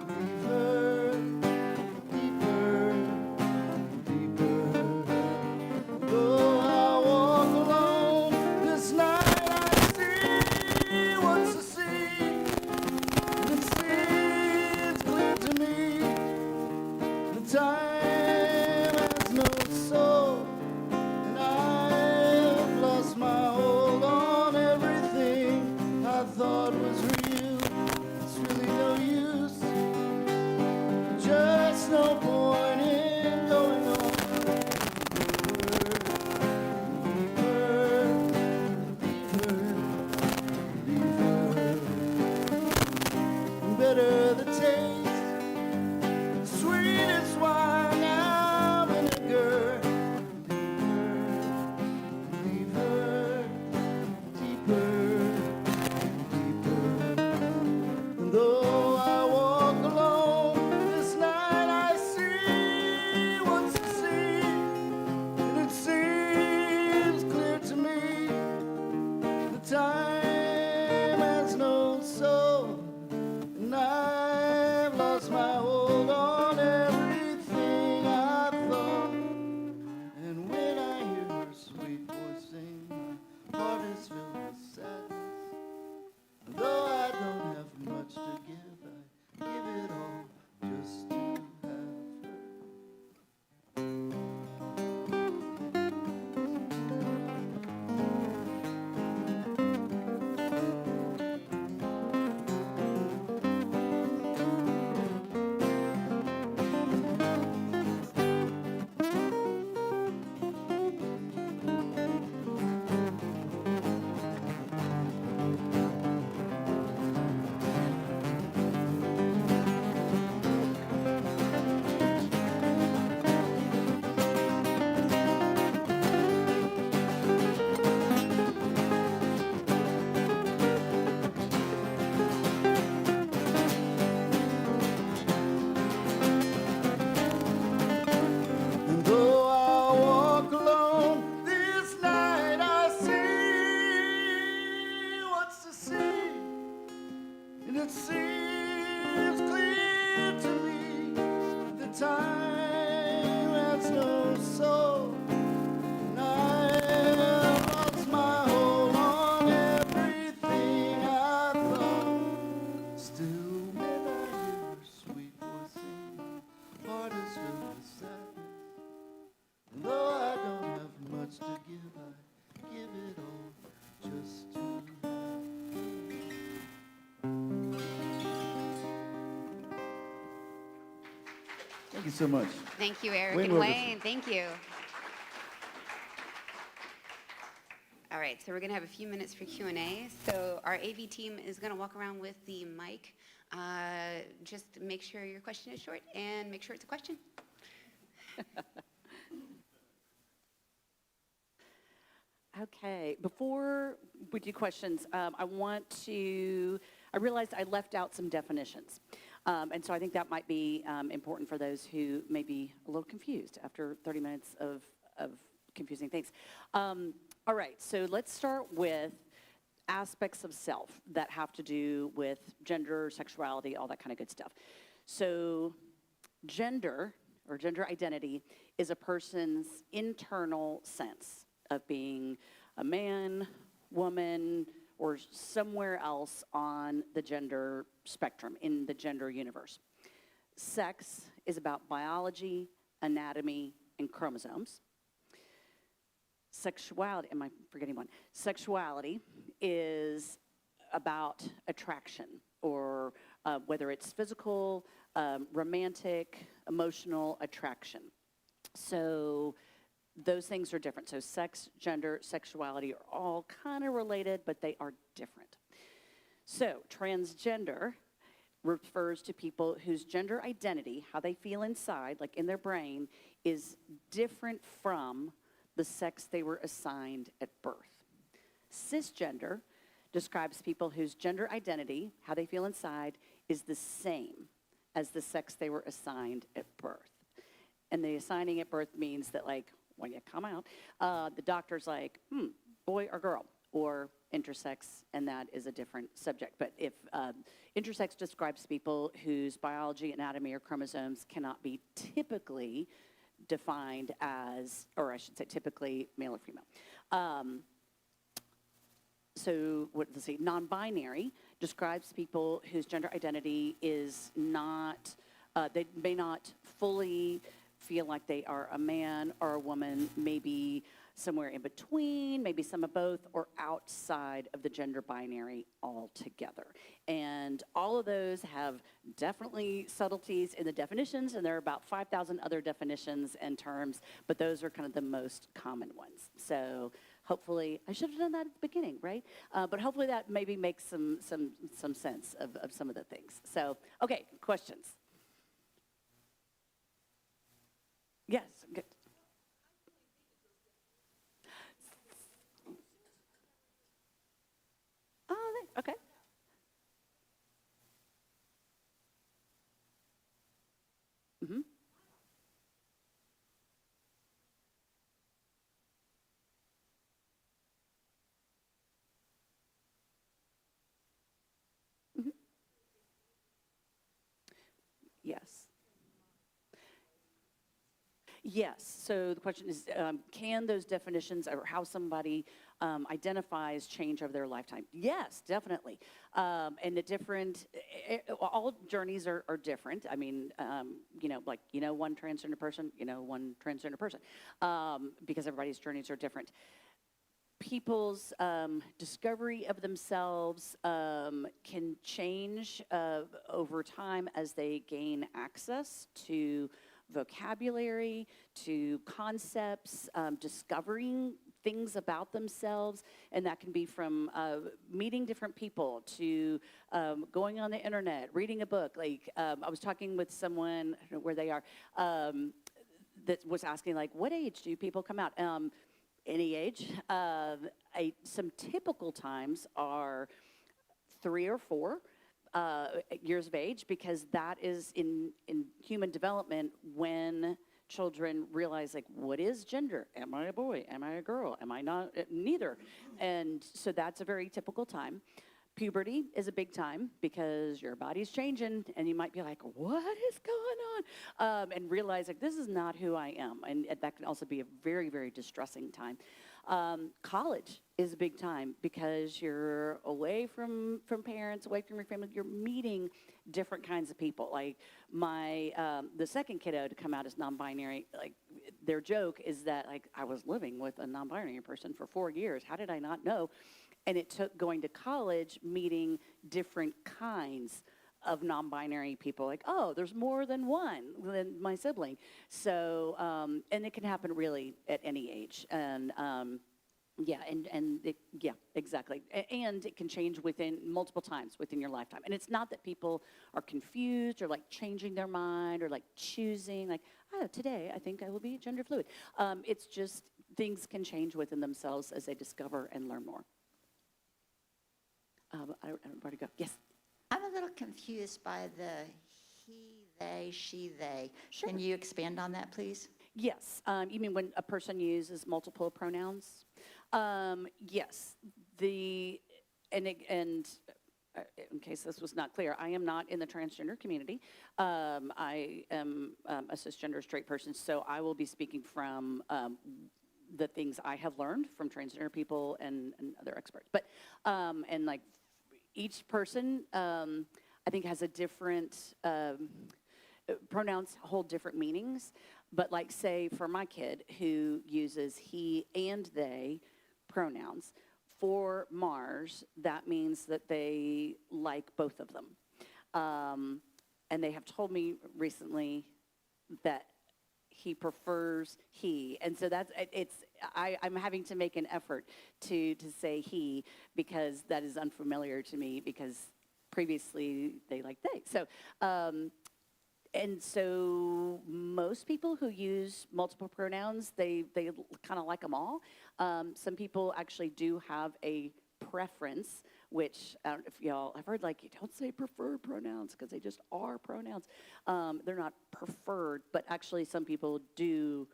leave her, deeper, deeper. Oh, I you so much. Thank you, Eric Wayne and Wilkerson. Wayne. Thank you. All right, so we're going to have a few minutes for Q&A. So our AV team is going to walk around with the mic. Just make sure your question is short and make sure it's a question. Okay, before we do questions, I realized I left out some definitions. And so I think that might be important for those who may be a little confused after 30 minutes of confusing things. All right, so let's start with aspects of self that have to do with gender, sexuality, all that kind of good stuff. So gender or gender identity is a person's internal sense of being a man, woman, or somewhere else on the gender spectrum, in the gender universe. Sex is about biology, anatomy, and chromosomes. Sexuality, am I forgetting one? Sexuality is about attraction, or whether it's physical, romantic, emotional attraction. So those things are different. So sex, gender, sexuality are all kind of related, but they are different. So transgender refers to people whose gender identity, how they feel inside, like in their brain, is different from the sex they were assigned at birth. Cisgender describes people whose gender identity, how they feel inside, is the same as the sex they were assigned at birth. And the assigning at birth means that, like, when you come out, the doctor's like, boy or girl, or intersex, and that is a different subject. But if intersex describes people whose biology, anatomy, or chromosomes cannot be typically defined as, or I should say typically male or female. Let's see, non-binary describes people whose gender identity is not, they may not fully feel like they are a man or a woman, maybe somewhere in between, maybe some of both, or outside of the gender binary altogether. And all of those have definitely subtleties in the definitions, and there are about 5,000 other definitions and terms, but those are kind of the most common ones. So hopefully, I should have done that at the beginning, right? But hopefully that maybe makes some sense of some of the things. So, okay, questions? Yes, good. Oh, okay. Mm-hmm. Mm-hmm. Yes. Yes. So the question is, can those definitions or how somebody identifies change over their lifetime? Yes, definitely. And the different, all journeys are different. I mean, like, one transgender person, one transgender person, because everybody's journeys are different. People's discovery of themselves can change over time as they gain access to vocabulary, to concepts, discovering things about themselves, and that can be from meeting different people to going on the internet, reading a book. Like I was talking with someone, I don't know where they are, that was asking, like, what age do people come out? Any age. Some typical times are 3 or 4 years of age, because that is in human development when children realize, like, what is gender? Am I a boy? Am I a girl? Am I not? Neither. And so that's a very typical time. Puberty is a big time because your body's changing and you might be like, what is going on? And realize, like, this is not who I am. And that can also be a very, very distressing time. College is a big time because you're away from parents, away from your family. You're meeting different kinds of people. Like the second kiddo to come out as non-binary, like, their joke is that, like, I was living with a non-binary person for 4 years. How did I not know? And it took going to college, meeting different kinds of non-binary people, like, oh, there's more than one than my sibling. So, and it can happen really at any age. And yeah, yeah, exactly. And it can change within multiple times within your lifetime. And it's not that people are confused or like changing their mind or like choosing, like, oh, today I think I will be gender fluid. It's just things can change within themselves as they discover and learn more. I don't know where to go. Yes. I'm a little confused by the he, they, she, they. Sure. Can you expand on that, please? Yes. You mean when a person uses multiple pronouns? Yes. In case this was not clear, I am not in the transgender community. I am a cisgender straight person, so I will be speaking from the things I have learned from transgender people and other experts. But, and like each person, I think has a different, pronouns hold different meanings. But like say for my kid who uses he and they pronouns, for Mars, that means that they like both of them. And they have told me recently that he prefers he. And so I'm having to make an effort to say he because that is unfamiliar to me because previously they liked they. So, and so most people who use multiple pronouns, they kind of like them all. Some people actually do have a preference, which I don't know if y'all have heard, like, you don't say preferred pronouns because they just are pronouns. They're not preferred, but actually some people do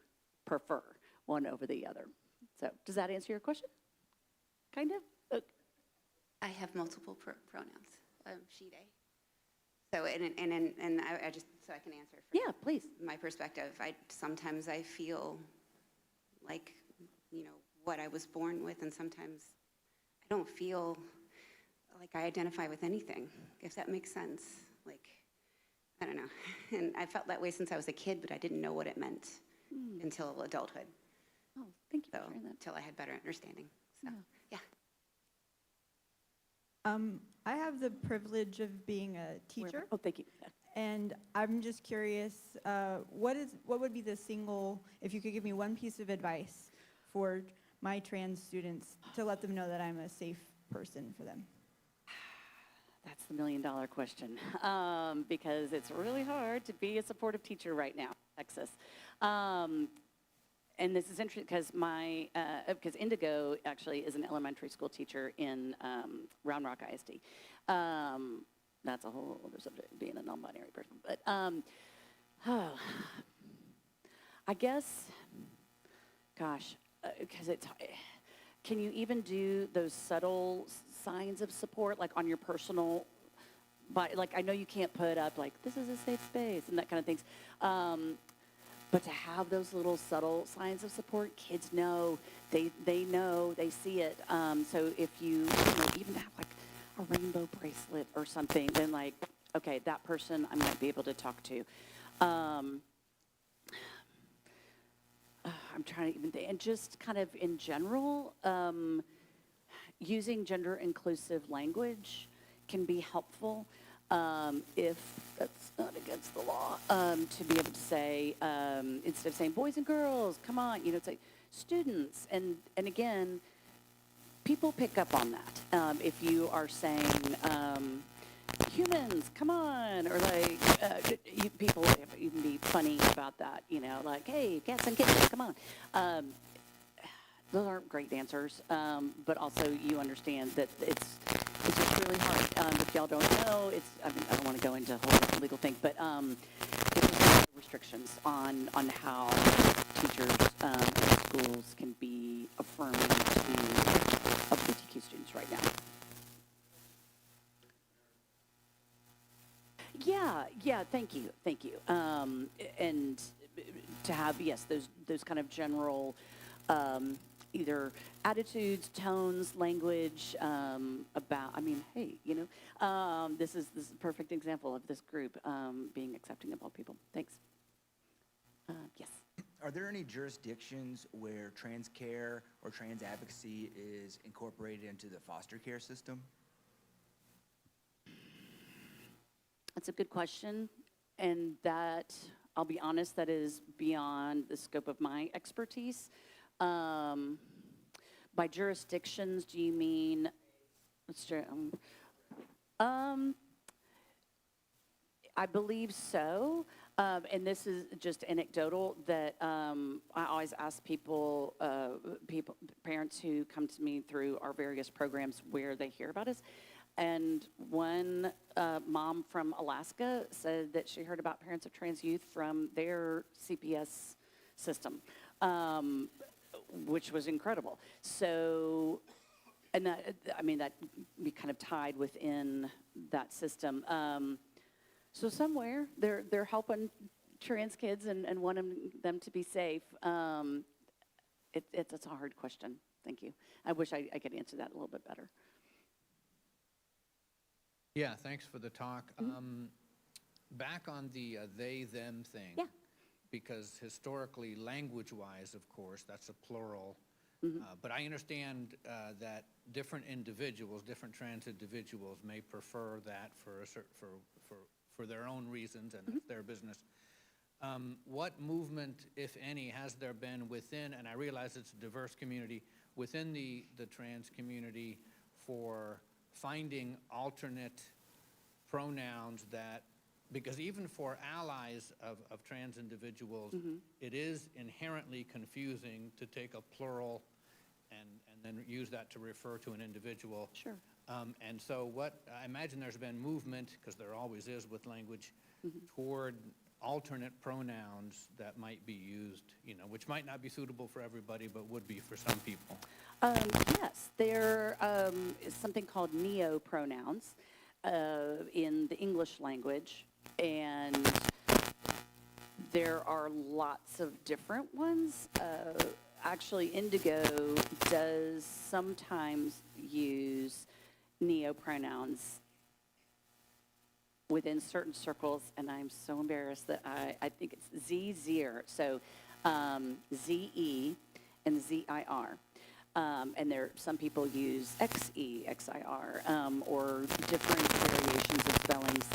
prefer one over the other. So does that answer your question? Kind of? I have multiple pronouns, she, they. So, and I just, so I can answer from Yeah, please. my perspective, sometimes I feel like, what I was born with, and sometimes I don't feel like I identify with anything, if that makes sense. Like, I don't know. And I felt that way since I was a kid, but I didn't know what it meant until adulthood. Oh, thank you So, for sharing that. until I had better understanding. So, yeah. I have the privilege of being a teacher, Oh, thank you. and I'm just curious, what would be the single, if you could give me one piece of advice for my trans students to let them know that I'm a safe person for them? That's the $1 million question, because it's really hard to be a supportive teacher right now in Texas. And this is interesting because Indigo actually is an elementary school teacher in Round Rock ISD. That's a whole other subject, being a non-binary person. But I guess, gosh, because can you even do those subtle signs of support, like on your personal, like I know you can't put up like, this is a safe space and that kind of things. But to have those little subtle signs of support, kids know, they know, they see it. So if you even have like a rainbow bracelet or something, then like, okay, that person I might be able to talk to. I'm trying to even think, and just kind of in general, using gender inclusive language can be helpful. If that's not against the law, to be able to say, instead of saying boys and girls, come on, say students. And again, people pick up on that. If you are saying humans, come on, or like people even be funny about that, like, hey, cats and kittens, come on. Those aren't great answers, but also you understand that it's just really hard. If y'all don't know, I don't want to go into a whole legal thing, but there's restrictions on how teachers and schools can be affirming to LGBTQ students right now. Yeah, thank you. And to have, yes, those kind of general either attitudes, tones, language about, hey, this is a perfect example of this group being accepting of all people. Thanks. Yes. Are there any jurisdictions where trans care or trans advocacy is incorporated into the foster care system? That's a good question, and that, I'll be honest, that is beyond the scope of my expertise. By jurisdictions, do you mean, let's try, I believe so, and this is just anecdotal, that I always ask people, parents who come to me through our various programs where they hear about us. And one mom from Alaska said that she heard about Parents of Trans Youth from their CPS system, which was incredible. So, and that, I mean, that be kind of tied within that system. So somewhere they're helping trans kids and wanting them to be safe. It's a hard question. Thank you. I wish I could answer that a little bit better. Yeah, thanks for the talk. Back on the they, them thing. Yeah. Because historically, language-wise, of course, that's a plural. But I understand that different individuals, different trans individuals may prefer that for their own reasons, and that's their business. What movement, if any, has there been within, and I realize it's a diverse community, within the trans community for finding alternate pronouns that, because even for allies of trans individuals, it is inherently confusing to take a plural and then use that to refer to an individual. Sure. And so what, I imagine there's been movement, because there always is with language, toward alternate pronouns that might be used, you know, which might not be suitable for everybody, but would be for some people. Yes, there is something called neo-pronouns in the English language, and there are lots of different ones. Actually, Indigo does sometimes use neo-pronouns within certain circles, and I'm so embarrassed that I think it's Z-Zir, so Z-E and Z-I-R. And some people use X-E, X-I-R, or different variations of spellings.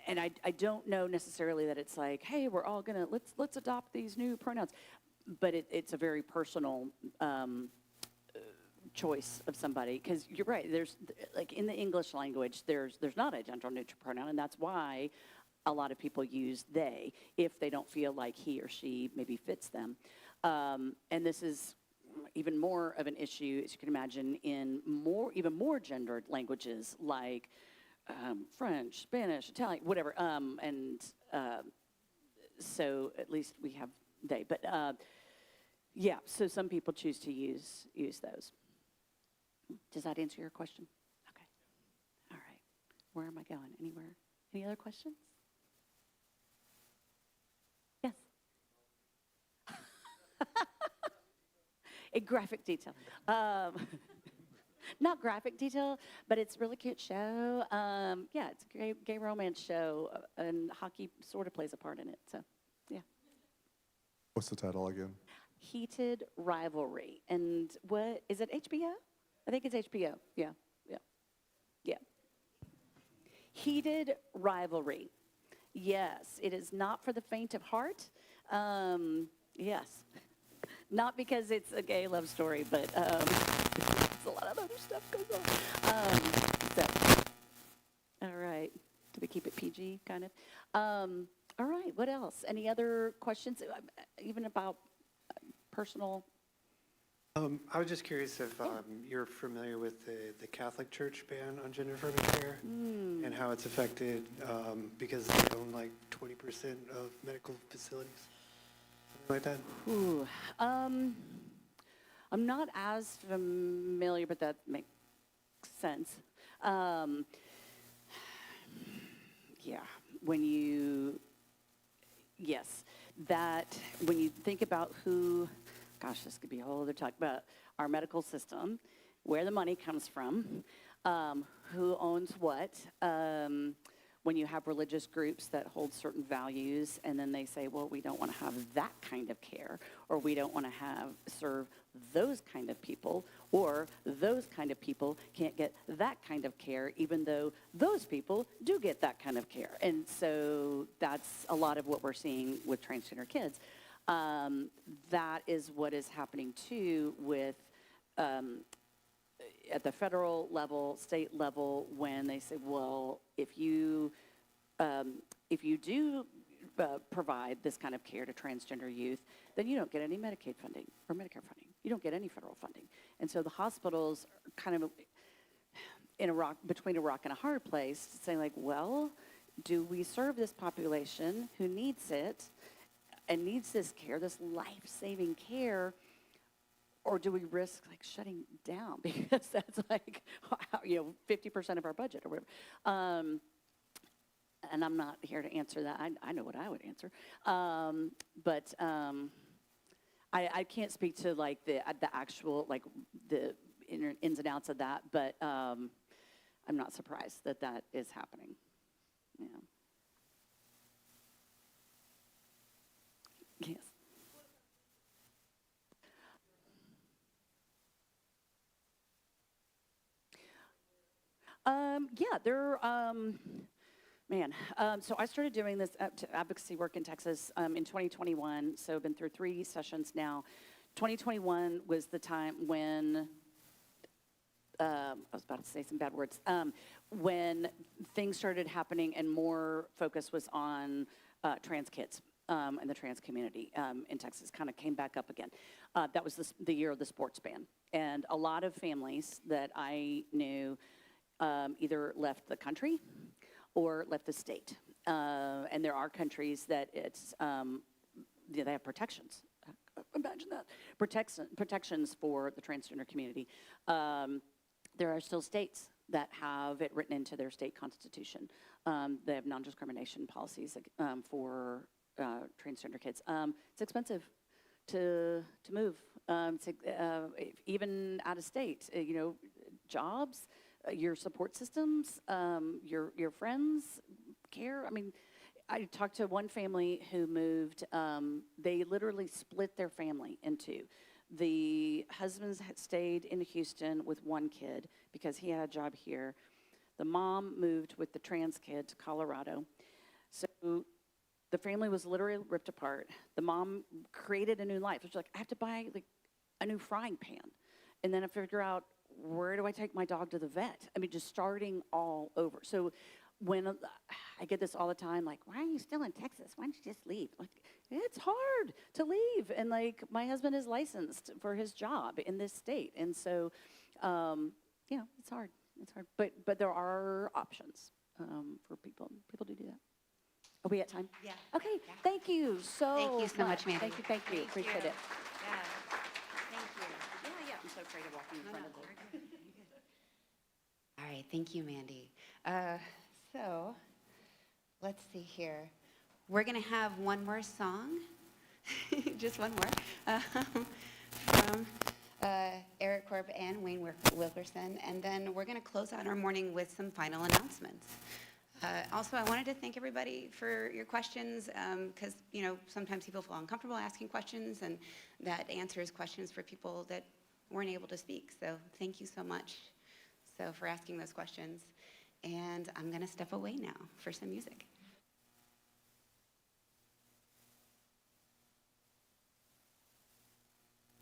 And I don't know necessarily that it's like, hey, we're all gonna, let's adopt these new pronouns. But it's a very personal choice of somebody, because you're right, there's, like in the English language, there's not a gender neutral pronoun, and that's why a lot of people use they if they don't feel like he or she maybe fits them. And this is even more of an issue, as you can imagine, in even more gendered languages like French, Spanish, Italian, whatever. So at least we have they. But yeah, so some people choose to use those. Does that answer your question? Okay. All right. Where am I going? Anywhere? Any other questions? Yes. A graphic detail. Not graphic detail, but it's a really cute show. Yeah, it's a gay romance show, and hockey sort of plays a part in it. So, yeah. What's the title again? Heated Rivalry. And what, is it HBO? I think it's HBO. Yeah. Heated Rivalry. Yes, it is not for the faint of heart. Yes. Not because it's a gay love story, but it's a lot of other stuff goes on. All right. Do we keep it PG, kind of? All right. What else? Any other questions, even about personal? I was just curious if you're familiar with the Catholic Church ban on gender-affirming care and how it's affected because they own like 20% of medical facilities, something like that. Ooh, I'm not as familiar, but that makes sense. Yeah, when you think about who, gosh, this could be a whole other talk, about our medical system, where the money comes from, who owns what, when you have religious groups that hold certain values, and then they say, well, we don't want to have that kind of care, or we don't want to serve those kind of people, or those kind of people can't get that kind of care, even though those people do get that kind of care. And so that's a lot of what we're seeing with transgender kids. That is what is happening too with at the federal level, state level, when they say, well, if you do provide this kind of care to transgender youth, then you don't get any Medicaid funding or Medicare funding. You don't get any federal funding. And so the hospitals are kind of between a rock and a hard place, saying like, well, do we serve this population who needs it and needs this care, this life-saving care, or do we risk like shutting down because that's like 50% of our budget or whatever? And I'm not here to answer that. I know what I would answer, but I can't speak to like the actual like the ins and outs of that. But I'm not surprised that that is happening. Yeah. Yes. Yeah, they're, so I started doing this advocacy work in Texas in 2021, so I've been through 3 sessions now. 2021 was the time when, I was about to say some bad words, when things started happening and more focus was on trans kids and the trans community in Texas kind of came back up again. That was the year of the sports ban. And a lot of families that I knew either left the country or left the state. And there are countries that it's, they have protections. Imagine that. Protections for the transgender community. There are still states that have it written into their state constitution. They have non-discrimination policies for transgender kids. It's expensive to move, even out of state. Jobs, your support systems, your friends, care. I mean, I talked to one family who moved. They literally split their family in 2. The husbands had stayed in Houston with 1 kid because he had a job here. The mom moved with the trans kid to Colorado. So the family was literally ripped apart. The mom created a new life. She's like, I have to buy like a new frying pan. And then I figure out, where do I take my dog to the vet? I mean, just starting all over. So when I get this all the time, like, why are you still in Texas? Why don't you just leave? Like, it's hard to leave. And like, my husband is licensed for his job in this state. And so, it's hard. It's hard. But there are options for people. People do that. Are we at time? Yeah. Okay. Yeah. Thank you so much, Mandy. Thank you. Appreciate it. Yeah. Thank you. Yeah. I'm so afraid of walking in front of the... All right, thank you, Mandy. So, let's see here. We're going to have one more song, just one more, from Eric Korb and Wayne Wilkerson, and then we're going to close out our morning with some final announcements. Also, I wanted to thank everybody for your questions, because, sometimes people feel uncomfortable asking questions, and that answers questions for people that weren't able to speak. So thank you so much for asking those questions. And I'm going to step away now for some music.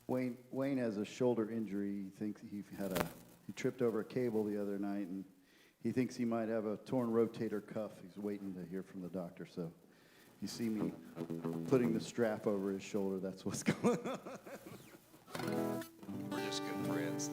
Wayne has a shoulder injury. He thinks he tripped over a cable the other night, and he thinks he might have a torn rotator cuff. He's waiting to hear from the doctor. So you see me putting the strap over his shoulder. That's what's going on. We're just good friends.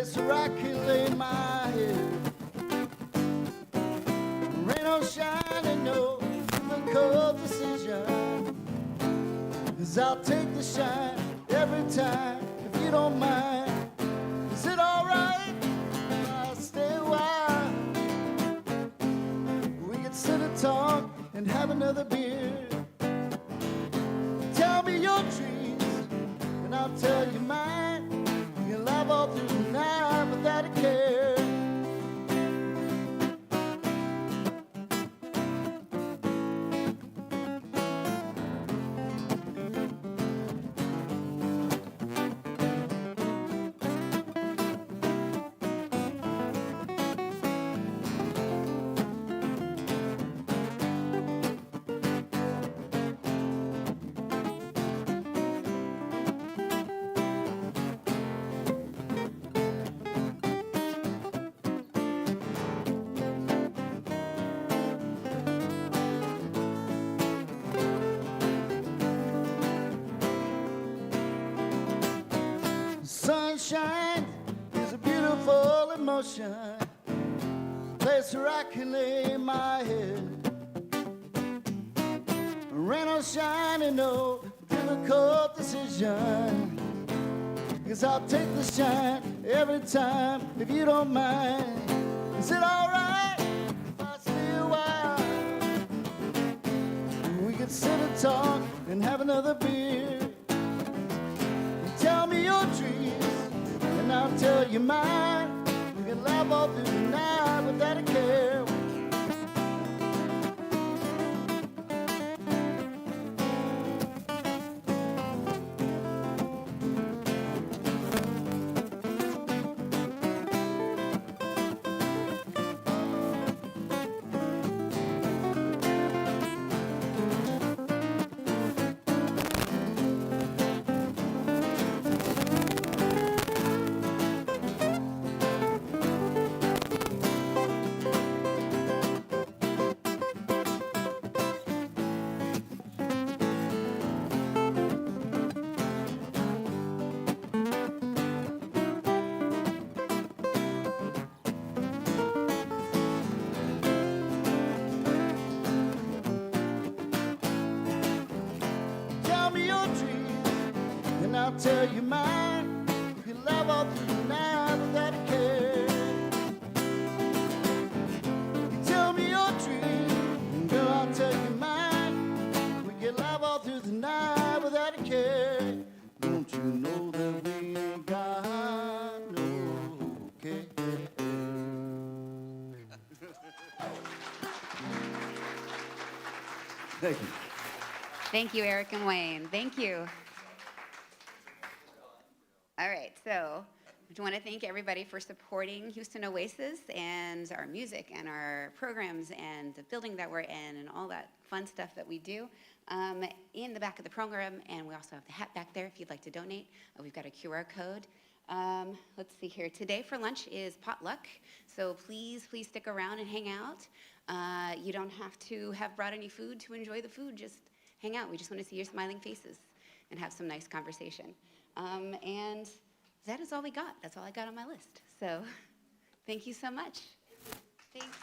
place where I can lay my head. Rain or shine and no difficult decision, 'cause I'll take the shine every time if you don't mind. Is it alright if I stay a while? We could sit and talk and have another beer. Tell me your dreams and I'll tell you mine. You can laugh all through the night without a care. Sunshine is a beautiful emotion, place where I can lay my head. Rain or shine and no difficult decision, 'cause I'll take the shine every time if you don't mind. Is it alright if I stay a while? We could sit and talk and have another beer. Tell me your dreams, and I'll tell you mine. We can laugh all through the night without a care. And I'll tell you mine. You can laugh all through the night without a care. You tell me your dream, girl, I'll tell you mine. We can laugh all through the night without a care. Don't you know that we ain't got no care? Thank you. Thank you, Eric and Wayne. Thank you. All right, so I want to thank everybody for supporting Houston Oasis and our music and our programs and the building that we're in and all that fun stuff that we do in the back of the program. And we also have the hat back there if you'd like to donate. We've got a QR code. Let's see here. Today for lunch is potluck, so please stick around and hang out. You don't have to have brought any food to enjoy the food. Just hang out. We just want to see your smiling faces and have some nice conversation. And that is all we got. That's all I got on my list. So thank you so much. Thanks.